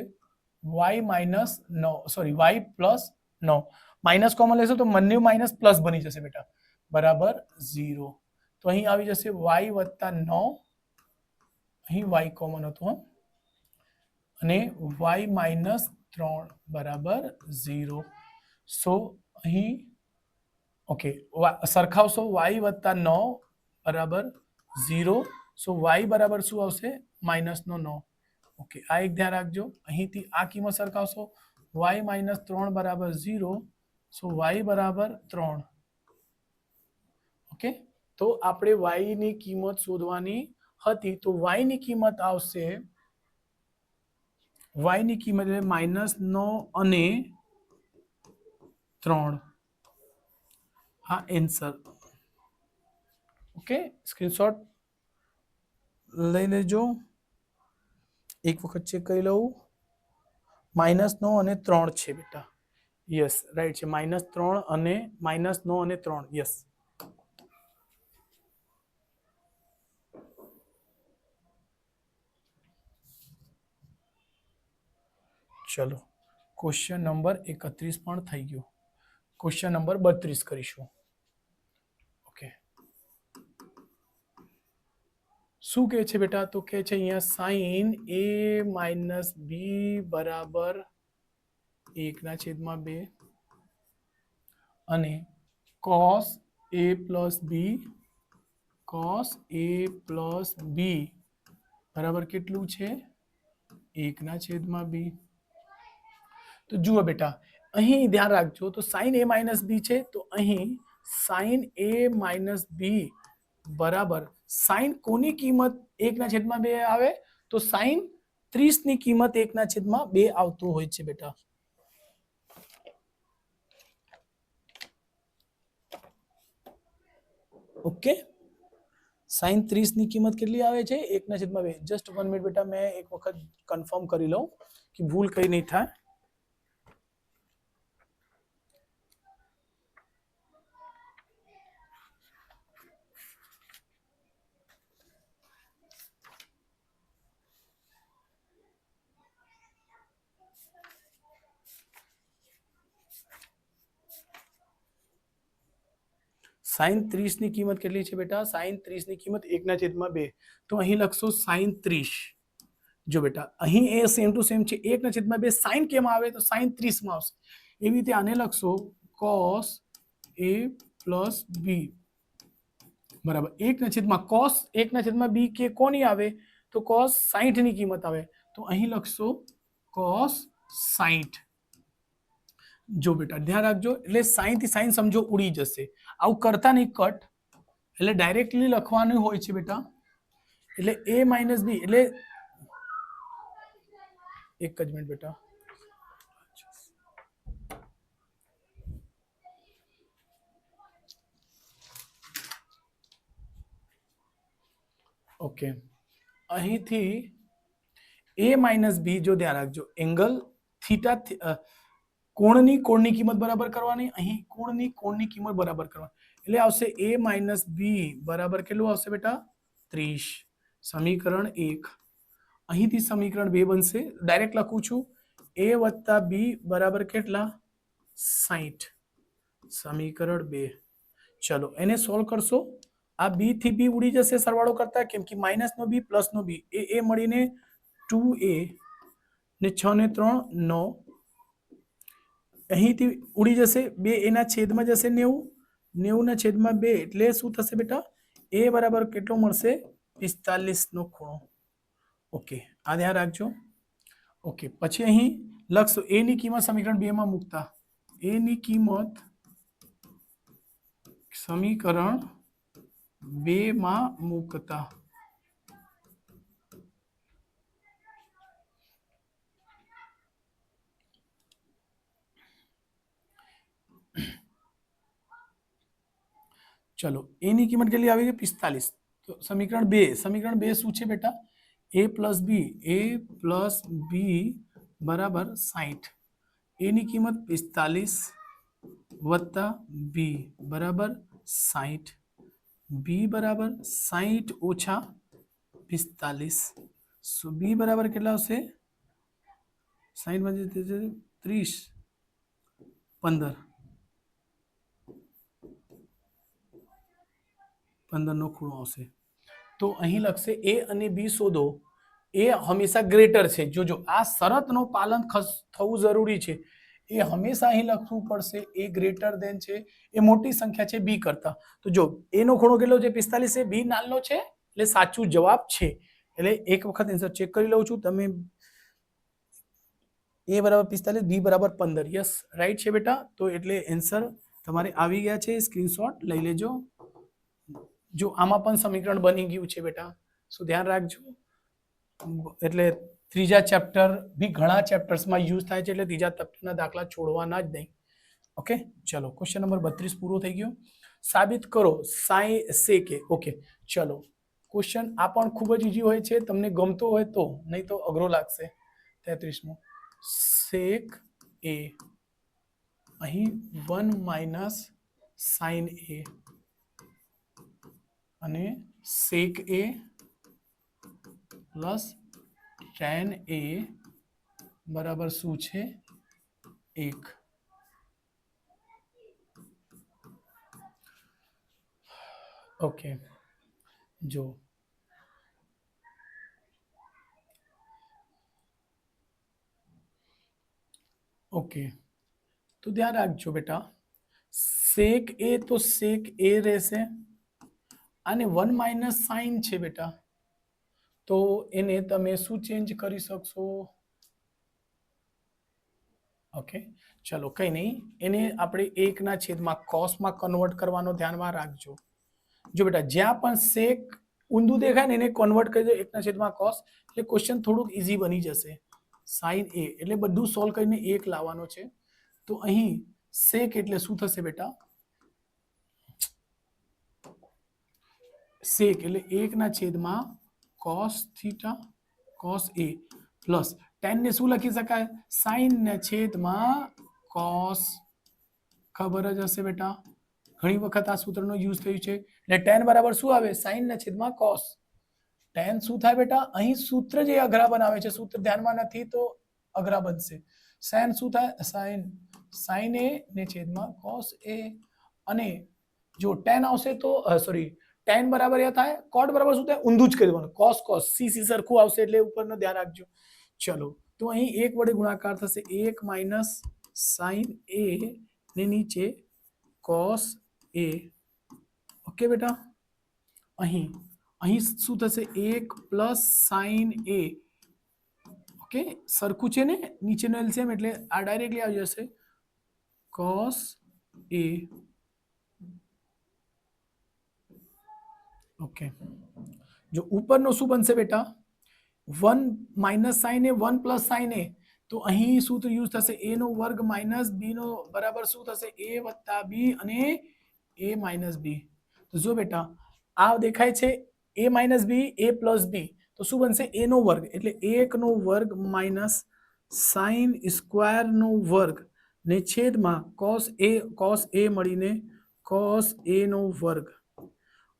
y minus 9, sorry y plus 9. Minus common લેશો તો બંને માઇનસ પ્લસ બની જશે બેટા બરાબર 0. તો અહીં આવી જશે y વત્તા 9, અહીં y કોમન હતું અને y માઇનસ 3 બરાબર 0. સો અહીં ઓકે સરખાવશો y વત્તા 9 બરાબર 0. સો y બરાબર શું આવશે માઇનસ નો 9. ઓકે આ એક ધ્યાન રાખજો. અહીંથી આ કિંમત સરખાવશો y માઇનસ 3 બરાબર 0. સો y બરાબર 3. ઓકે તો આપણે y ની કિંમત શોધવાની હતી તો y ની કિંમત આવશે, y ની કિંમત એટલે -9 અને 3 हाँ एंसर ओके स्क्रीनशॉट લઈ લેજો એક વખત ચેક કરી લઉં -9 અને 3 છે બેટા યસ રાઈટ છે -3 અને -9 અને 3 યસ ચલો ક્વેશ્ચન નંબર 31 પણ થઈ ગયો ક્વેશ્ચન નંબર 32 કરીશું ઓકે શું કહે છે બેટા તો કહે છે અહીંયા sin a - b બરાબર 1/2 અને cos a + b બરાબર કેટલું છે 1/2 તો જુઓ બેટા અહીં ધ્યાન રાખજો તો sin a - b છે તો અહીં sin a - b બરાબર sin કોની કિંમત 1/2 આવે તો sin 30 ની કિંમત 1/2 આવતું હોય છે બેટા ઓકે sin 30 ની કિંમત કેટલી આવે છે 1/2 જસ્ટ 1 મિનિટ બેટા મેં એક વખત કન્ફર્મ કરી લઉં કે ભૂલ કઈ નહીં થાય sin 30 ની કિંમત કેટલી છે બેટા sin 30 ની કિંમત 1/2 તો અહીં લખશો sin 30 જો બેટા અહીં એ સેમ ટુ સેમ છે 1/2 sin કેમ આવે તો sin 30 માં આવશે એવી રીતે આને લખશો cos a + b બરાબર 1/2 cos 1/2 કે કોની આવે તો cos 60 ની કિંમત આવે તો અહીં લખશો cos 60 જો બેટા ધ્યાન રાખજો એટલે સાઈન થી સાઈન સમજો ઉડી જશે આવું કરતા નહીં કટ એટલે ડાયરેક્ટલી લખવાનું હોય છે બેટા એટલે a - b એટલે એક જ મિનિટ બેટા ઓકે અહીંથી a - b જો ધ્યાન રાખજો એંગલ થીટા કોણની કિંમત બરાબર કરવાની અહીં કોણની કિંમત બરાબર કરવાની એટલે આવશે a - b બરાબર કેટલું આવશે બેટા 30 સમીકરણ 1 અહીંથી સમીકરણ 2 બનશે ડાયરેક્ટ લખું છું a + b બરાબર કેટલા 60 સમીકરણ 2 ચલો એને સોલ્વ કરશો આ b થી b ઉડી જશે સરવાળો કરતા કેમ કે -નો b + નો b એ મળીને 2a ને 6 ને 3 9 અહીંથી ઉડી જશે 2 એના છેદમાં જશે 90 ના છેદમાં 2 એટલે શું થશે બેટા a બરાબર કેટલો મળશે 45 નો ખૂણો ઓકે આ ધ્યાન રાખજો ઓકે પછી અહીં લખશો a ની કિંમત સમીકરણ 2 માં મૂકતા a ની કિંમત સમીકરણ 2 માં મૂકતા चलो a ની કિંમત કેટલી આવી ગઈ 45 તો સમીકરણ 2 શું છે બેટા a + b બરાબર 60 a ની કિંમત 45 વત્તા b બરાબર 60 b બરાબર 60 ઓછા 45 સો b બરાબર કેટલા આવશે 60 માંથી 30 15 નો ખૂણો આવશે તો અહીં લખશે a અને b શોધો એ હંમેશા ગ્રેટર છે જોજો આ શરતનો પાલન થવું જરૂરી છે એ હંમેશા અહીં લખવું પડશે a ગ્રેટર ધેન છે એ મોટી સંખ્યા છે b કરતા તો જો a નો ખૂણો કેટલો છે 45 છે b નાનો છે એટલે સાચું જવાબ છે એટલે એક વખત આન્સર ચેક કરી લઉં છું તમે a બરાબર 45 b બરાબર 15 યસ રાઈટ છે બેટા તો એટલે આન્સર તમારે આવી ગયા છે સ્ક્રીનશોટ લઈ લેજો જો આમાં પણ સમીકરણ બની ગયું છે બેટા સો ધ્યાન રાખજો એટલે ત્રીજા ચેપ્ટર બી ઘણા ચેપ્ટર્સમાં યુઝ થાય છે એટલે ત્રીજા ચેપ્ટરના દાખલા છોડવાના જ નહીં ઓકે, ચલો ક્વેશ્ચન નંબર 32 પૂરો થઈ ગયો. સાબિત કરો સાઈ સેકે. ઓકે, ચલો ક્વેશ્ચન આ પણ ખૂબ જ ઈઝી હોય છે, તમને ગમતો હોય તો, નહીં તો અઘરો લાગશે. 33મો, સેક એ, અહીં 1 માઇનસ સાઇન એ અને સેક એ પ્લસ tan એ બરાબર શું છે? 1. ઓકે, જો ઓકે, તો ધ્યાન રાખજો બેટા, સેક એ તો સેક એ રહેશે અને 1 માઇનસ સાઇન છે બેટા, તો એને તમે શું ચેન્જ કરી શકશો? ઓકે, ચલો કંઈ નહીં, એને આપણે 1/, કોસમાં કન્વર્ટ કરવાનો ધ્યાનમાં રાખજો. જો બેટા જ્યાં પણ સેક ઊંધું દેખાય ને એને કન્વર્ટ કરી દો 1/, કોસ, એટલે ક્વેશ્ચન થોડુંક ઈઝી બની જશે. સાઇન એ એટલે બધું સોલ્વ કરીને 1 લાવવાનો છે. તો અહીં સેક એટલે શું થશે બેટા? સેક એટલે 1/, કોસ થીટા કોસ એ પ્લસ tan ને શું લખી શકાય? સાઇન ને છેદમાં કોસ. ખબર જ હશે બેટા, ઘણી વખત આ સૂત્રનો યુઝ થયું છે. એટલે tan બરાબર શું આવે? સાઇન ને છેદમાં કોસ. tan શું થાય બેટા? અહીં સૂત્ર જે અઘરા બનાવે છે, સૂત્ર ધ્યાનમાં નથી તો અઘરા બનશે. સાઇન શું થાય? સાઇન એ ને છેદમાં કોસ એ, અને જો tan આવશે તો સોરી tan બરાબર એ થાય, cot બરાબર શું થાય? ઊંધું જ કરી દેવાનું, cos cos c c સરખું આવશે, એટલે ઉપરનો ધ્યાન રાખજો. ચલો, તો અહીં 1 વડે ગુણાકાર થશે, 1 માઇનસ સાઇન એ ને નીચે cos a. ઓકે બેટા, અહીં શું થશે? 1 પ્લસ સાઇન એ. ઓકે, સરખું છે ને, નીચેનો એલસીએમ એટલે આ ડાયરેક્ટલી આવી જશે cos a. ઓકે, જો ઉપરનો શું બનશે બેટા? 1 માઇનસ સાઇન એ 1 પ્લસ સાઇન એ, તો અહીં સૂત્ર યુઝ થશે a નો વર્ગ માઇનસ b નો બરાબર શું થશે? a વત્તા b અને a માઇનસ b. તો જો બેટા આ દેખાય છે a minus b, a plus b, તો શું બનશે? a નો વર્ગ એટલે 1 નો વર્ગ માઇનસ સાઇન સ્ક્વેર નો વર્ગ ને છેદમાં કોસ a મળીને કોસ a નો વર્ગ.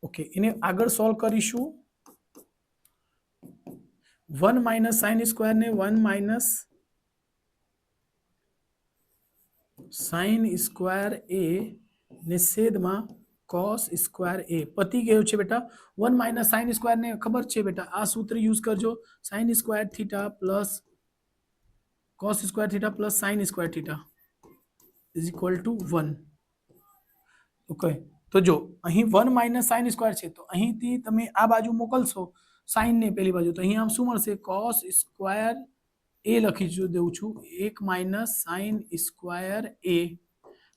ઓકે, એને આગળ સોલ્વ કરીશું. 1 માઇનસ સાઇન સ્ક્વેર ને 1 માઇનસ સાઇન સ્ક્વેર એ ને છેદમાં કોસ સ્ક્વેર એ. પતી ગયો છે બેટા. 1 માઇનસ સાઇન સ્ક્વેર ને ખબર છે બેટા, આ સૂત્ર યુઝ કરજો, sine square theta plus cos square theta plus sine square theta is equal to 1. Okay, તો જો અહીં 1 માઇનસ સાઇન સ્ક્વેર છે, તો અહીંથી તમે આ બાજુ મોકલશો સાઇન ને પેલી બાજુ, તો અહીં આમ શું મળશે? કોસ સ્ક્વેર એ લખી દઉં છું, 1 માઇનસ સાઇન સ્ક્વેર એ.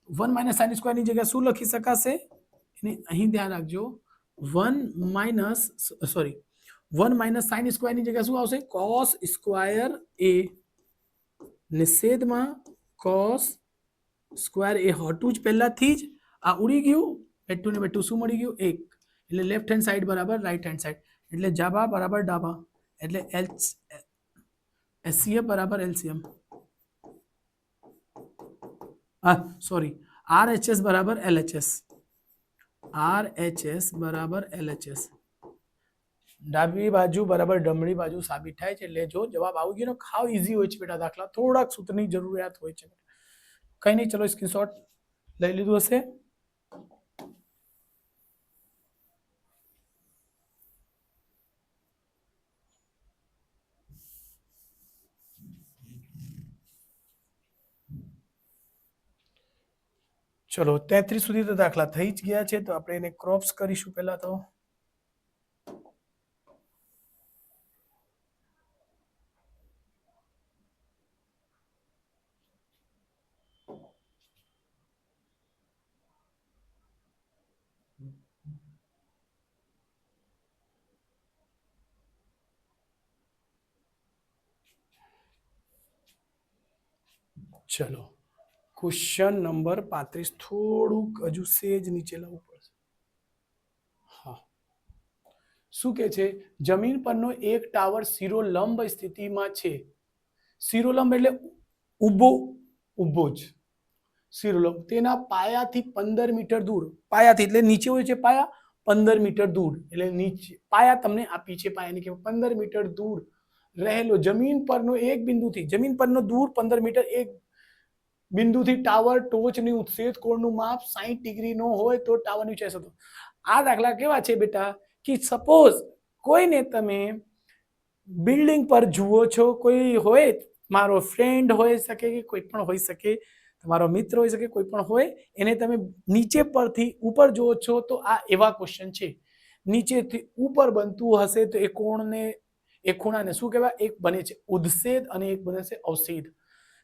1 માઇનસ સાઇન સ્ક્વેર ની જગ્યાએ શું લખી શકાશે? એને અહીં ધ્યાન રાખજો, 1 માઇનસ સાઇન સ્ક્વેર ની જગ્યાએ શું આવશે? કોસ સ્ક્વેર એ નિષેધમાં કોસ સ્ક્વેર એ હતું જ પહેલાથી જ, આ ઉડી ગયું, બેઠું ને બેઠું શું મળી ગયું? 1. એટલે લેફ્ટ હેન્ડ સાઈડ બરાબર રાઈટ હેન્ડ સાઈડ, એટલે જાબા બરાબર ડાબા, એટલે એચસીએફ બરાબર એલસીએમ. સોરી, આરએચએસ બરાબર એલએચએસ. આરએચએસ બરાબર એલએચએસ. ડાબી બાજુ બરાબર જમણી બાજુ સાબિત થાય છે. એટલે જો જવાબ આવી ગયો ને, ખાવ ઈઝી હોય છે બેટા દાખલા, થોડાક સૂત્રની જરૂરિયાત હોય છે. કઈ નહીં, ચલો સ્ક્રીનશોટ લઈ લીધું હશે. ચલો 33 સુધી તો દાખલા થઈ જ ગયા છે, તો આપણે એને ક્રોપ્સ કરીશું પહેલા તો. ચલો ક્વેશ્ચન નંબર 35 થોડુંક હજુ સેજ નીચે લાવવું પડશે. હા, શું કે છે? જમીન પરનો એક ટાવર શિરોલંબ સ્થિતિમાં છે. શિરોલંબ એટલે ઊભો ઊભો જ શિરોલંબ. તેના પાયાથી 15 મીટર દૂર, પાયાથી એટલે નીચે હોય છે પાયા, 15 મીટર દૂર એટલે નીચે પાયા તમને આપી છે, પાયાની કે 15 મીટર દૂર રહેલો જમીન પરનો એક બિંદુથી, જમીન પરનો દૂર 15 મીટર એક બિંદુથી ટાવર ટોચની ઉત્સેદ કોણનું માપ 60 ડિગ્રીનો હોય તો ટાવરની ઊંચાઈ શોધો. આ દાખલા કેવા છે બેટા કે સપોઝ કોઈને તમે બિલ્ડિંગ પર જુઓ છો, કોઈ હોય, મારો ફ્રેન્ડ હોઈ શકે કે કોઈ પણ હોઈ શકે, તમારો મિત્ર હોઈ શકે, કોઈ પણ હોય, એને તમે નીચે પરથી ઉપર જુઓ છો તો આ એવા ક્વેશ્ચન છે. નીચેથી ઉપર બનતું હશે તો એ કોણને, એ ખૂણાને શું કહેવાય? એક બને છે ઉદ્સેદ અને એક બને છે અવસેદ.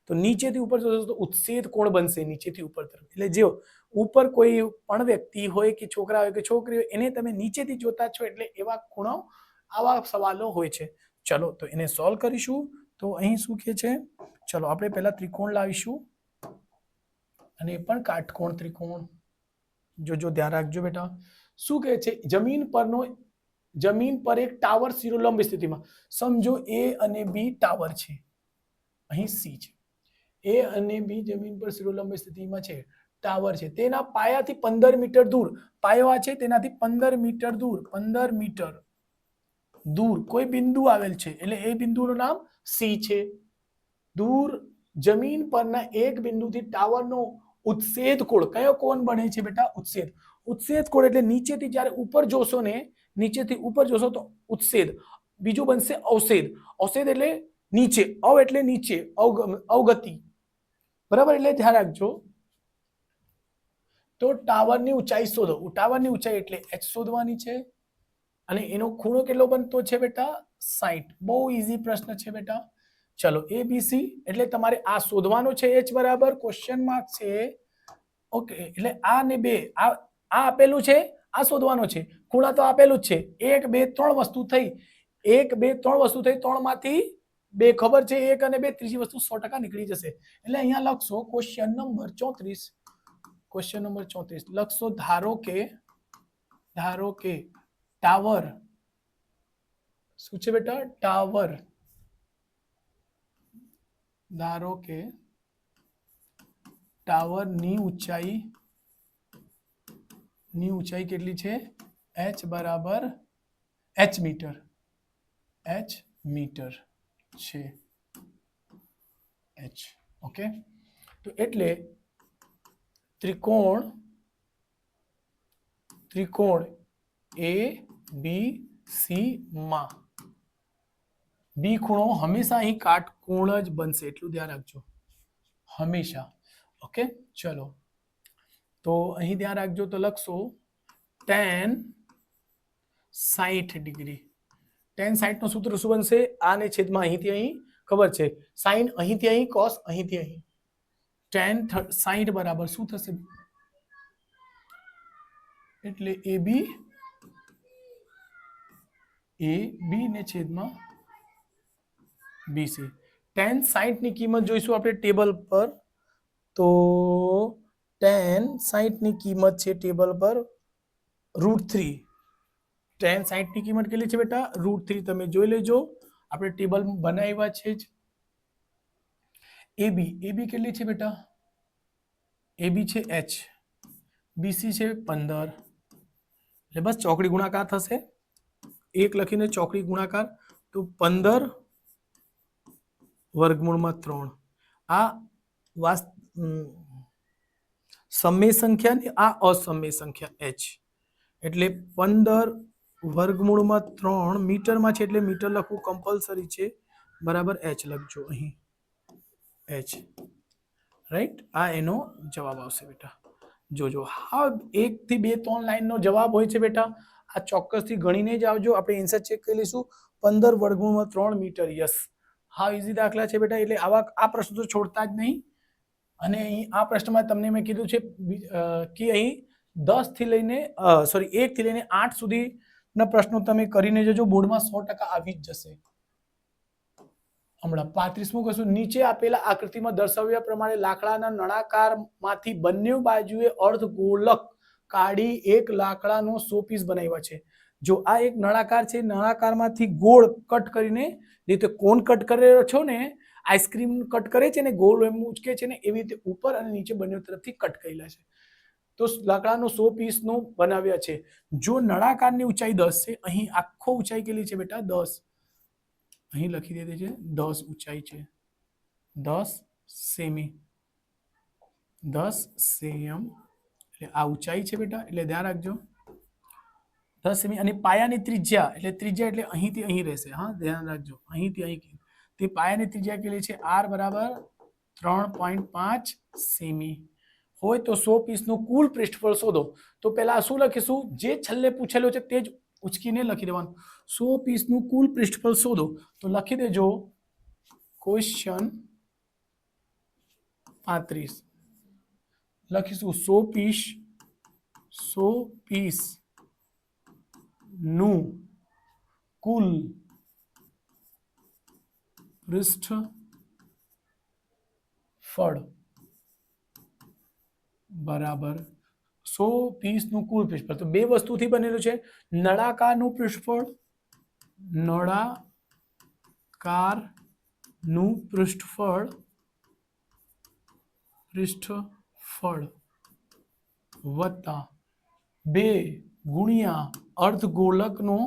તો નીચેથી ઉપર જોશો તો ઉત્સેદ કોણ બનશે, નીચેથી ઉપર તરફ. એટલે જો ઉપર કોઈ પણ વ્યક્તિ હોય કે છોકરા હોય કે છોકરી હોય, એને તમે નીચેથી જોતા છો એટલે એવા ખૂણો, આવા સવાલો હોય છે. ચલો તો એને સોલ્વ કરીશું. તો અહીં શું કહે છે? ચલો આપણે પહેલા ત્રિકોણ લાવીશું અને એ પણ કાટકોણ ત્રિકોણ. જો ધ્યાન રાખજો બેટા. શું કહે છે? જમીન પર એક ટાવર શિરોલંબ સ્થિતિમાં. સમજો એ અને બી ટાવર છે, અહીં સી છે. એ અને બી જમીન પર શિરોલંબ સ્થિતિમાં છે, ટાવર છે. તેના પાયાથી 15 મીટર દૂર, પાયો આ છે તેનાથી 15 મીટર દૂર, 15 મીટર દૂર કોઈ બિંદુ આવેલ છે, એટલે એ બિંદુનું નામ સી છે. દૂર જમીન પરના એક બિંદુથી ટાવરનો ઉત્સેદ કોણ, કયો કોણ બને છે બેટા? ઉત્સેદ. ઉત્સેદ કોણ એટલે નીચેથી જ્યારે ઉપર જોશો ને, નીચેથી ઉપર જોશો તો ઉત્સેદ, બીજું બનશે અવસેદ. અવસેદ એટલે નીચે, અવ એટલે નીચે, અવગતિ, બરાબર? એટલે ધ્યાન રાખજો. તો ટાવરની ઊંચાઈ શોધો. ટાવરની ઊંચાઈ એટલે h શોધવાની છે અને એનો ખૂણો કેટલો બનતો છે બેટા? 60. બહુ ઈઝી પ્રશ્ન છે બેટા. ચલો એબીસી એટલે તમારે આ શોધવાનો છે, h બરાબર ક્વેશ્ચન માર્ક છે. ઓકે, એટલે આ ને બે, આ આપેલું છે, આ શોધવાનો છે. ખૂણા તો આપેલું જ છે. 1 2 3 વસ્તુ થઈ, 1 2 3 વસ્તુ થઈ, 3 માંથી 2 ખબર છે, 1 અને 2, ત્રીજી વસ્તુ 100% નીકળી જશે. એટલે અહીંયા લખશો ક્વેશ્ચન નંબર 34. ક્વેશ્ચન નંબર 34 લખશો. ધારો કે ટાવર, શું છે બેટા? ટાવર. ધારો કે ટાવરની ઊંચાઈ કેટલી છે? h બરાબર h મીટર, h મીટર છે, h. ઓકે, તો એટલે ત્રિકોણ એ બી સી માં બી ખૂણો હંમેશા અહીં કાટકોણ જ બનશે, એટલું ધ્યાન રાખજો, હંમેશા. ઓકે, ચલો તો અહીં ધ્યાન રાખજો. તો લખશો tan 60 ડિગ્રી. tan 60 નું સૂત્ર શું બનશે? આને છેદમાં અહીંથી અહીં, ખબર છે, sin અહીંથી અહીં, cos અહીંથી અહીં. tan 60 બરાબર શું થશે? એટલે AB ને છેદમાં BC. tan 60 ની કિંમત જોઈશું આપણે ટેબલ પર. તો tan 60 ની કિંમત છે ટેબલ પર √3. tan 60 ની કિંમત કેટલી છે બેટા? √3. તમે જોઈ લેજો, આપણે ટેબલ બનાવ્યા છે જ. AB કેટલી છે બેટા? AB છે h, BC છે 15. એટલે બસ ચોકડી ગુણાકાર થશે, 1 લખીને ચોકડી ગુણાકાર, તો 15 વર્ગમૂળમાં 3. આ સમય સંખ્યા ને આ અસમય સંખ્યા h, એટલે 15 વર્ગમૂળમાં 3 મીટરમાં છે એટલે મીટર લખવું કમ્પલસરી છે, બરાબર h લખજો અહીં, h. રાઈટ, આ એનો જવાબ આવશે બેટા. જોજો, હા 1 થી 2 3 લાઈનનો જવાબ હોય છે બેટા. આ ચોક્કસથી ગણીને જ આવજો. આપણે આન્સર ચેક કરી લઈશું. 15 વર્ગમૂળમાં 3 મીટર. યસ, હા ઈઝી દાખલા છે બેટા. એટલે આ પ્રશ્ન તો છોડતા જ નહીં. અને અહીં આ પ્રશ્નમાં તમને મેં કીધું છે કે અહીં 1 થી લઈને 8 સુધીના પ્રશ્નો તમે કરીને જજો, બોર્ડમાં 100% આવી જ જશે. હમણાં 35મું કશું નીચે આપેલા આકૃતિમાં દર્શાવ્યા પ્રમાણે લાકડાના નળાકારમાંથી બંને બાજુએ અર્ધગોલક કાઢી એક લાકડાનો શો પીસ બનાવ્યા છે. જો આ એક નળાકાર છે, નળાકારમાંથી ગોળ કટ કરીને, રીતે કોન કટ કરેલો છો ને, આઈસ્ક્રીમ કટ કરે છે ને, ગોળ એમ ઉચકે છે ને, એવી રીતે ઉપર અને નીચે બંને તરફથી કટ કરેલા છે. તો લાકડાનો 100 પીસનો બનાવ્યા છે. જો નળાકારની ઊંચાઈ 10 છે, અહીં આખો ઊંચાઈ કેટલી છે બેટા? 10. અહીં લખી દે છે 10 ઊંચાઈ છે, 10 સેમી, 10 સેમ એટલે આ ઊંચાઈ છે બેટા. એટલે ધ્યાન રાખજો 10 સેમી. અને પાયાની ત્રિજ્યા એટલે અહીંથી અહીં રહેશે. હા, ધ્યાન રાખજો, અહીંથી અહીં. તે પાયાની ત્રિજ્યા કેટલી છે? r બરાબર 3.5 સેમી હોય તો 100 પીસનું કુલ પૃષ્ઠફળ શોધો. તો પહેલા શું લખીશું? જે છેલ્લે પૂછેલો છે તે જ ઉચકીને લખી દેવાનું. 100 પીસનું કુલ પૃષ્ઠફળ શોધો. તો લખી દેજો ક્વેશ્ચન 35. લખીશું 100 પીસ નું કુલ પૃષ્ઠફળ બરાબર 100 પીસનું કુલ પૃષ્ઠફળ. તો બે વસ્તુથી બનેલું છે. નળાકારનું પૃષ્ઠફળ, નળાકારનું પૃષ્ઠફળ વત્તા 2 ગુણ્યા અર્ધગોલકનું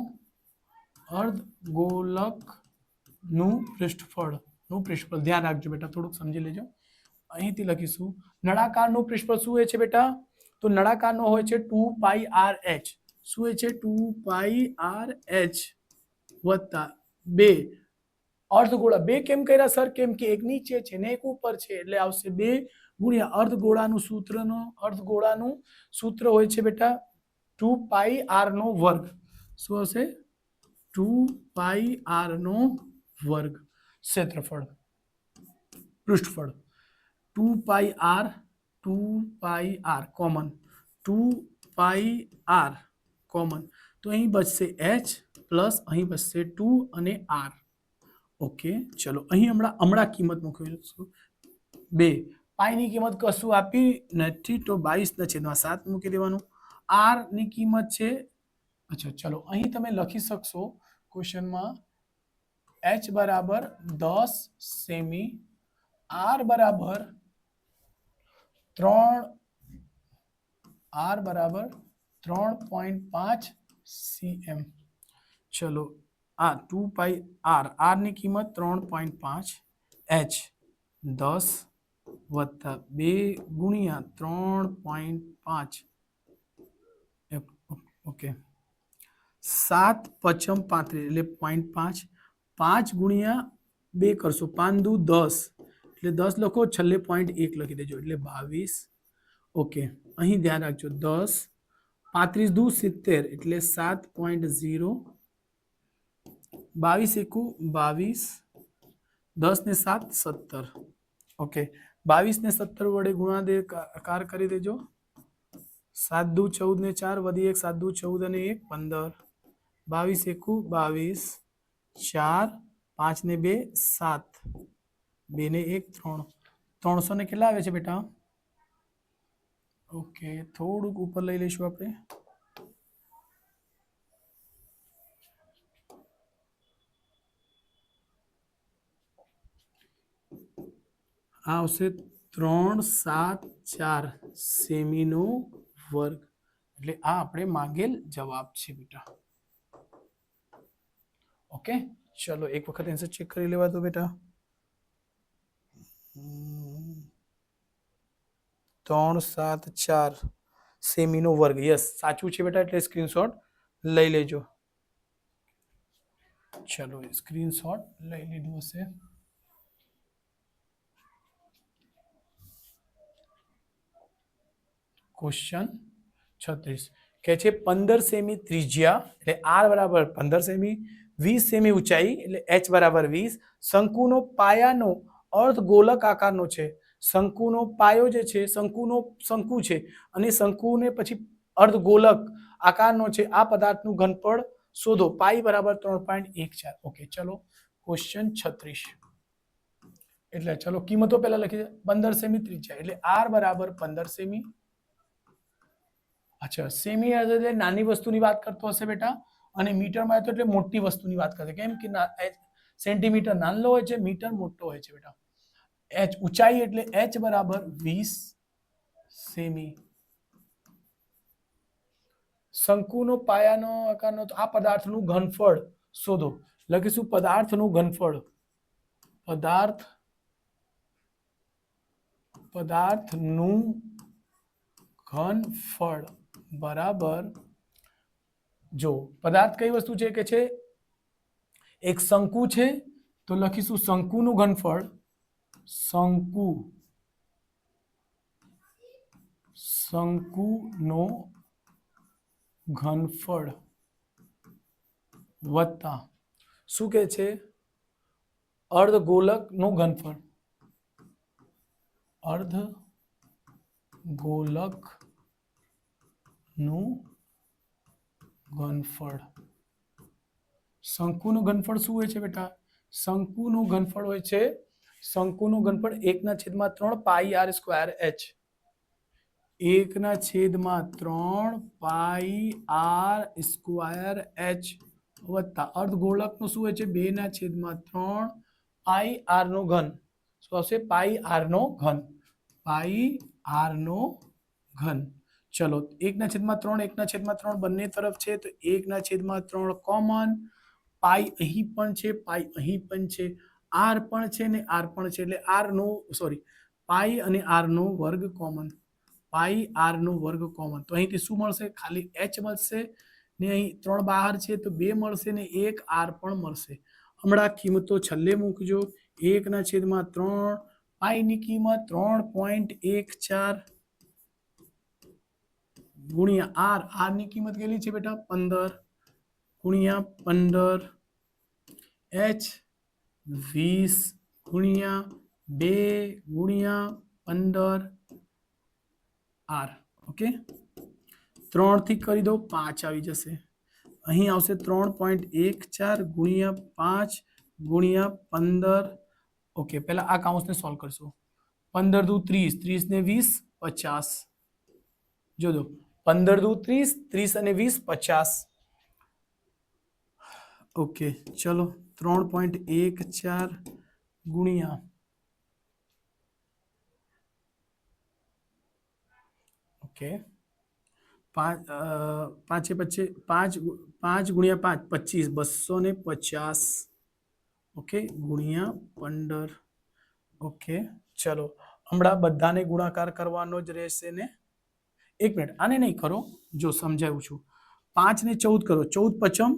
પૃષ્ઠફળ. ધ્યાન રાખજો બેટા, થોડુંક સમજી લેજો. અહીંથી લખીશું નળાકારનું પૃષ્ઠફળ શું હોય છે બેટા? તો નળાકારનો હોય છે 2πrh. શું હોય છે? 2πrh વત્તા 2 અર્ધગોળા. 2 કેમ કર્યા સર? કેમ કે એક નીચે છે ને એક ઉપર છે, એટલે આવશે 2 ગુણ્યા અર્ધગોળાનું સૂત્ર હોય છે બેટા 2πr નો વર્ગ. શું હશે? 2πr નો વર્ગ. ક્ષેત્રફળ, પૃષ્ઠફળ 2πr કોમન, 2πr કોમન. તો અહીં બચશે h પ્લસ અહીં બચશે 2 અને r. ઓકે, ચલો અહીં હમણાં કિંમત મૂકીશું 2. પાઈની કિંમત કશું આપી નથી તો 22/7 મૂકી દેવાનું. r ની કિંમત છે, અચ્છા ચલો અહીં તમે લખી શકશો ક્વેશ્ચનમાં h બરાબર 10 સેમી, r બરાબર 3.5 cm. ચલો આ 2πr, r ની કિંમત 3.5, h 10 વત્તા 2 ગુણ્યા 3.5, ઓકે 7 પચમ 35 એટલે 0.5, 5 ગુણ્યા 2 કરશો, 5 દુ 10 એટલે 10 લખો, છેલ્લે 0.1 લખી દેજો એટલે 22. ઓકે, અહીં ધ્યાન રાખજો 10, 35 દુ 70 એટલે 7.0, 22 એકુ 22, 10 ને 7 17. ઓકે, 22 ને 17 વડે ગુણાકાર કરી દેજો. 7 દુ 14 ને 4 વધી 1, 7 દુ 14 અને 1 15, 22 એકુ 22, 4 5 ને 2 7, 2 ને 1 3, 300 ને કેટલા આવે છે બેટા? ઓકે, થોડુંક ઉપર લઈ લઈશું આપણે. આ આવશે 374 સેમીનો વર્ગ. એટલે આ આપણે માંગેલ જવાબ છે બેટા. ઓકે, ચલો એક વખત આન્સર ચેક કરી લેવા દો બેટા. 374 સેમીનો વર્ગ, યસ સાચું છે બેટા, એટલે સ્ક્રીનશોટ લઈ લેજો. ચલો સ્ક્રીનશોટ લઈ લીધું હશે. ક્વેશ્ચન 36 કે છે 15 સેમી ત્રિજ્યા એટલે r બરાબર 15 સેમી, 20 સેમી ઊંચાઈ એટલે h બરાબર 20, શંકુનો પાયાનો અર્ધગોલક આકારનો છે. શંકુનો પાયો જે છે, શંકુ છે અને શંકુને પછી અર્ધગોલક આકારનો છે. આ પદાર્થનું ઘનફળ શોધો. પાઈ બરાબર 3.14. ઓકે, ચલો ક્વેશ્ચન 36. એટલે ચલો કિંમતો પહેલા લખી દે 15 સેમી ત્રિજ્યા એટલે r બરાબર 15 સેમી. અચ્છા સેમી એટલે નાની વસ્તુની વાત કરતો હશે બેટા અને મીટરમાં તો એટલે મોટી વસ્તુની વાત કરશે કેમ કે સેન્ટીમીટર નાનો હોય છે મીટર મોટો હોય છે બેટા. h ઊંચાઈ એટલે h બરાબર 20 સેમી. શંકુનો પાયાનો આકારનો આ પદાર્થનું ઘનફળ શોધો. લખીશું પદાર્થનું ઘનફળ. પદાર્થનું ઘનફળ બરાબર જો પદાર્થ કઈ વસ્તુ છે કે છે એક શંકુ છે તો લખીશું શંકુનું ઘનફળ શંકુનો ઘનફળ વત્તા શું કે છે અર્ધગોલકનું ઘનફળ. અર્ધગોલકનું ઘનફળ. શંકુનું ઘનફળ શું હોય છે બેટા શંકુનું ઘનફળ હોય છે શંકુનું ઘનફળ 1/3 પાઈ r સ્ક્વેર h. 1/3 પાઈ r સ્ક્વેર h વત્તા અર્ધગોળકનું શું હોય છે 2/3 પાઈ r નો ઘન. શું આવશે પાઈ r નો ઘન. ચલો 1/3 બંને તરફ છે તો 1/3 કોમન. પાઈ અહીં પણ છે પાઈ અહીં પણ છે r પણ છે ને r પણ છે એટલે r નો સોરી પાઈ અને r નો વર્ગ કોમન. પાઈ r નો વર્ગ કોમન તો અહીંથી શું મળશે ખાલી h મળશે ને અહીં 3 બહાર છે તો 2 મળશે ને 1 r પણ મળશે. હમણાં કિંમતો છેલ્લે મૂકજો 1/3 પાઈની કિંમત 3.14 ગુણ્યા r. r ની કિંમત કેટલી છે બેટા 15 ગુણ્યા 15 h 20 ગુણ્યા 2 ગુણ્યા 15 r. ઓકે 3 થી કરી દો 5 આવી જશે. અહીં આવશે 3.14 ગુણ્યા 5 ગુણ્યા 15. ઓકે પહેલા આ કાઉન્સને સોલ્વ કરશો 15 દુ 30 30 ને 20 50. જો દો 15 દુ 30 30 અને 20 50. ઓકે ચલો 3.14 ગુણ્યા ઓકે 5 ગુણ્યા 5 25 250. ઓકે ગુણ્યા 15. ઓકે ચલો હમણાં બધાને ગુણાકાર કરવાનો જ રહેશે ને. એક મિનિટ આને નહીં કરો જો સમજાવું છું 5 ને 14 કરો 14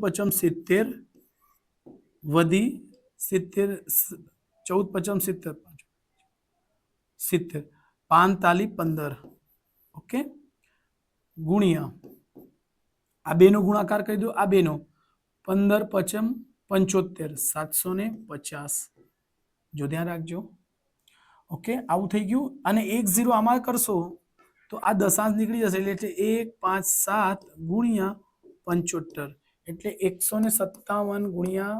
5 70 વધી 70 14 5 70 45 15. ઓકે ગુણ્યા આ બેનો ગુણાકાર કરી દો આ બેનો 15 5 75 750. જો ધ્યાન રાખજો. ઓકે આવું થઈ ગયું અને 1 0 આમાં કરશો તો આ દશાંશ નીકળી જશે એટલે 1 5 7 ગુણ્યા 75 એટલે 157 ગુણ્યા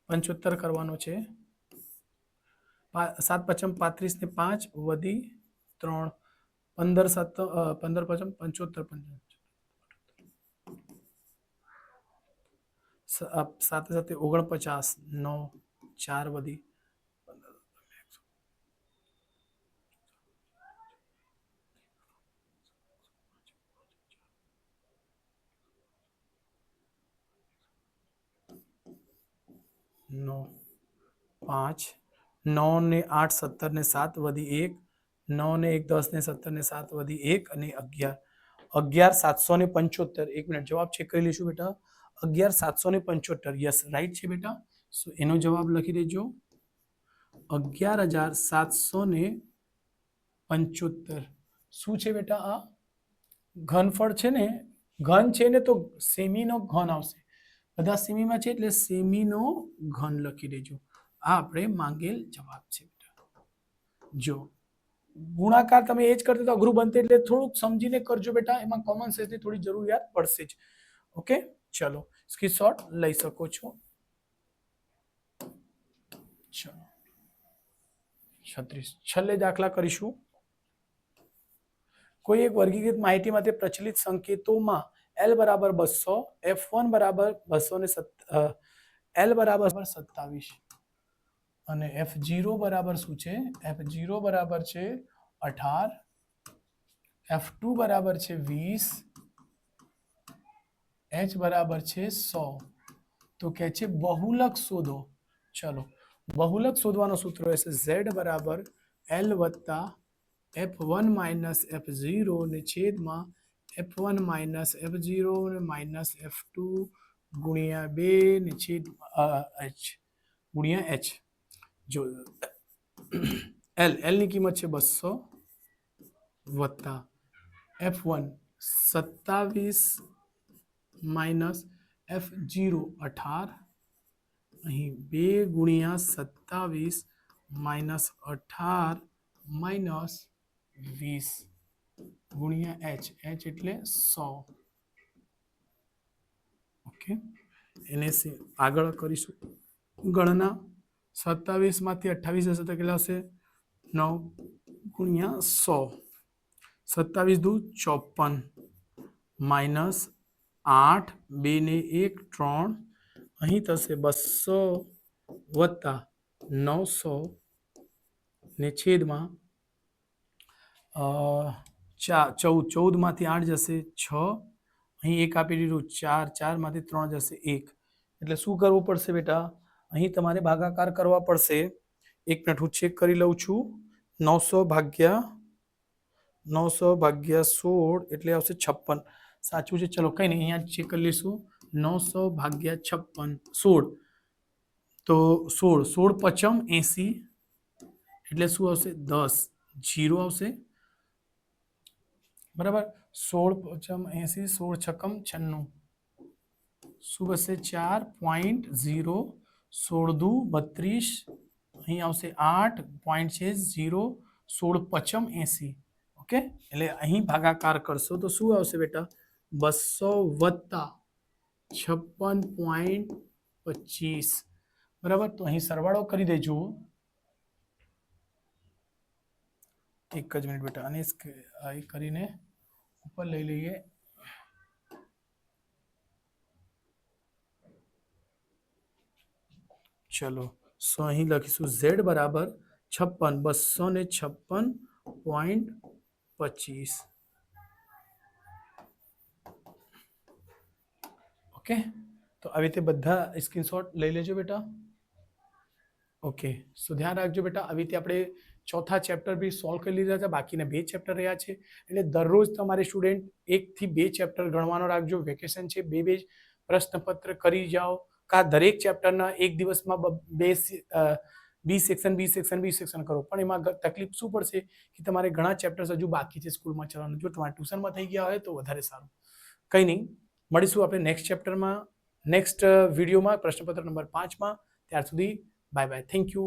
75 કરવાનો છે. 7 5 35 ને 5 વધી 3 15 7 15 5 75 7 7 49 9 4 વધી 9 5 9 ને 8 17 ને 7 વધી 1 9 ને 1 10 ને 17 ને 7 વધી 1 અને 11 775. 1 મિનિટ જવાબ ચેક કરી લઈશું બેટા 11775. યસ રાઈટ છે બેટા. સો એનો જવાબ લખી દેજો 11775. શું છે બેટા આ ઘનફળ છે ને ઘન છે ને તો સેમીનો ઘન આવશે. બધા સેમીમાં છે એટલે સેમીનો ઘન લખી દેજો. આ આપણે માંગેલ જવાબ છે બેટા. જો ગુણાકાર તમે એ જ કરતા તો અઘરું બનતે એટલે થોડુંક સમજીને કરજો બેટા. એમાં કોમન સેન્સની થોડી જરૂરિયાત પડશે જ. ઓકે ચલો સ્ક્રીનશોટ લઈ શકો છો. ચલો 36 છેલ્લે દાખલા કરીશું. કોઈ એક વર્ગીકૃત માહિતી માટે પ્રચલિત સંકેતોમાં L બરાબર 200, F1 બરાબર 200 L બરાબર 27 અને F0 બરાબર શું છે? F0 બરાબર છે 18, F2 બરાબર છે 20, H બરાબર છે 100. તો કે છે બહુલક શોધો. ચલો બહુલક શોધવાનો સૂત્ર હશે Z બરાબર L વત્તા F1 માઇનસ F0 ને છેદમાં F1 માઇનસ F0 ને માઇનસ F2 ગુણ્યા 2 ને છેદમાં H ગુણ્યા H. જો L ની કિંમત છે 200 વત્તા F1 27 માઇનસ F0 18, અહીં 2 ગુણ્યા 27 માઇનસ 18 માઇનસ 20 ગુણ્યા H એટલે 100. ઓકે, એને આગળ કરીશું ગણના. 27 માંથી 28 જશે તો કેટલા હશે? 9 ગુણ્યા 100, 27 દુ 54 માઇનસ 8, 2 ને 1 3, અહીં થશે 200 વત્તા 900 ને છેદમાં 14 માંથી 8 જશે 6, અહીં 1 આપી દીધું 4, 4 માંથી 3 જશે 1. એટલે શું કરવું પડશે બેટા? અહીં તમારે ભાગાકાર કરવા પડશે. એક મિનિટ હું ચેક કરી લઉં છું. 900 ભાગ્યા 16 એટલે આવશે 56. સાચું છે. ચલો કંઈ નહીં, અહીંયા ચેક કરી લઈશું. 900 ભાગ્યા 56 16, તો 16 પચમ 80 એટલે શું આવશે? 10 0 આવશે બરાબર. 16 પચમ 80, 16 છક્કમ 96, શું બચશે? 4.0, 16 દુ 32, અહીં આવશે 8 પોઈન્ટ છે 0, 16 પચમ 80. ઓકે, એટલે અહીં ભાગાકાર કરશો તો શું આવશે બેટા? 200 વત્તા 56.25 બરાબર. તો અહીં સરવાળો કરી દેજો. એક જ મિનિટ બેટા, અને કરીને ઉપર લઈ લઈએ. ચલો અહીં લખીશું Z બરાબર 56, 256.25. ઓકે, તો આવી રીતે બધા સ્ક્રીનશોટ લઈ લેજો બેટા. ઓકે, સો ધ્યાન રાખજો બેટા. આવી રીતે આપણે ચોથા ચેપ્ટર બી સોલ્વ કરી લીધા હતા. બાકીના 2 ચેપ્ટર રહ્યા છે. એટલે દરરોજ તમારે સ્ટુડન્ટ 1 થી 2 ચેપ્ટર ગણવાનો રાખજો. વેકેશન છે, 2 પ્રશ્નપત્ર કરી જાઓ. કા દરેક ચેપ્ટરના એક દિવસમાં બી સેક્શન કરો. પણ એમાં તકલીફ શું પડશે કે તમારે ઘણા ચેપ્ટર્સ હજુ બાકી છે સ્કૂલમાં ચલાવવાનું. જો તમારે ટ્યુશનમાં થઈ ગયા હોય તો વધારે સારું. કંઈ નહીં, મળીશું આપણે નેક્સ્ટ ચેપ્ટરમાં, નેક્સ્ટ વિડીયોમાં, પ્રશ્નપત્ર નંબર 5માં. ત્યાર સુધી બાય બાય. Thank you.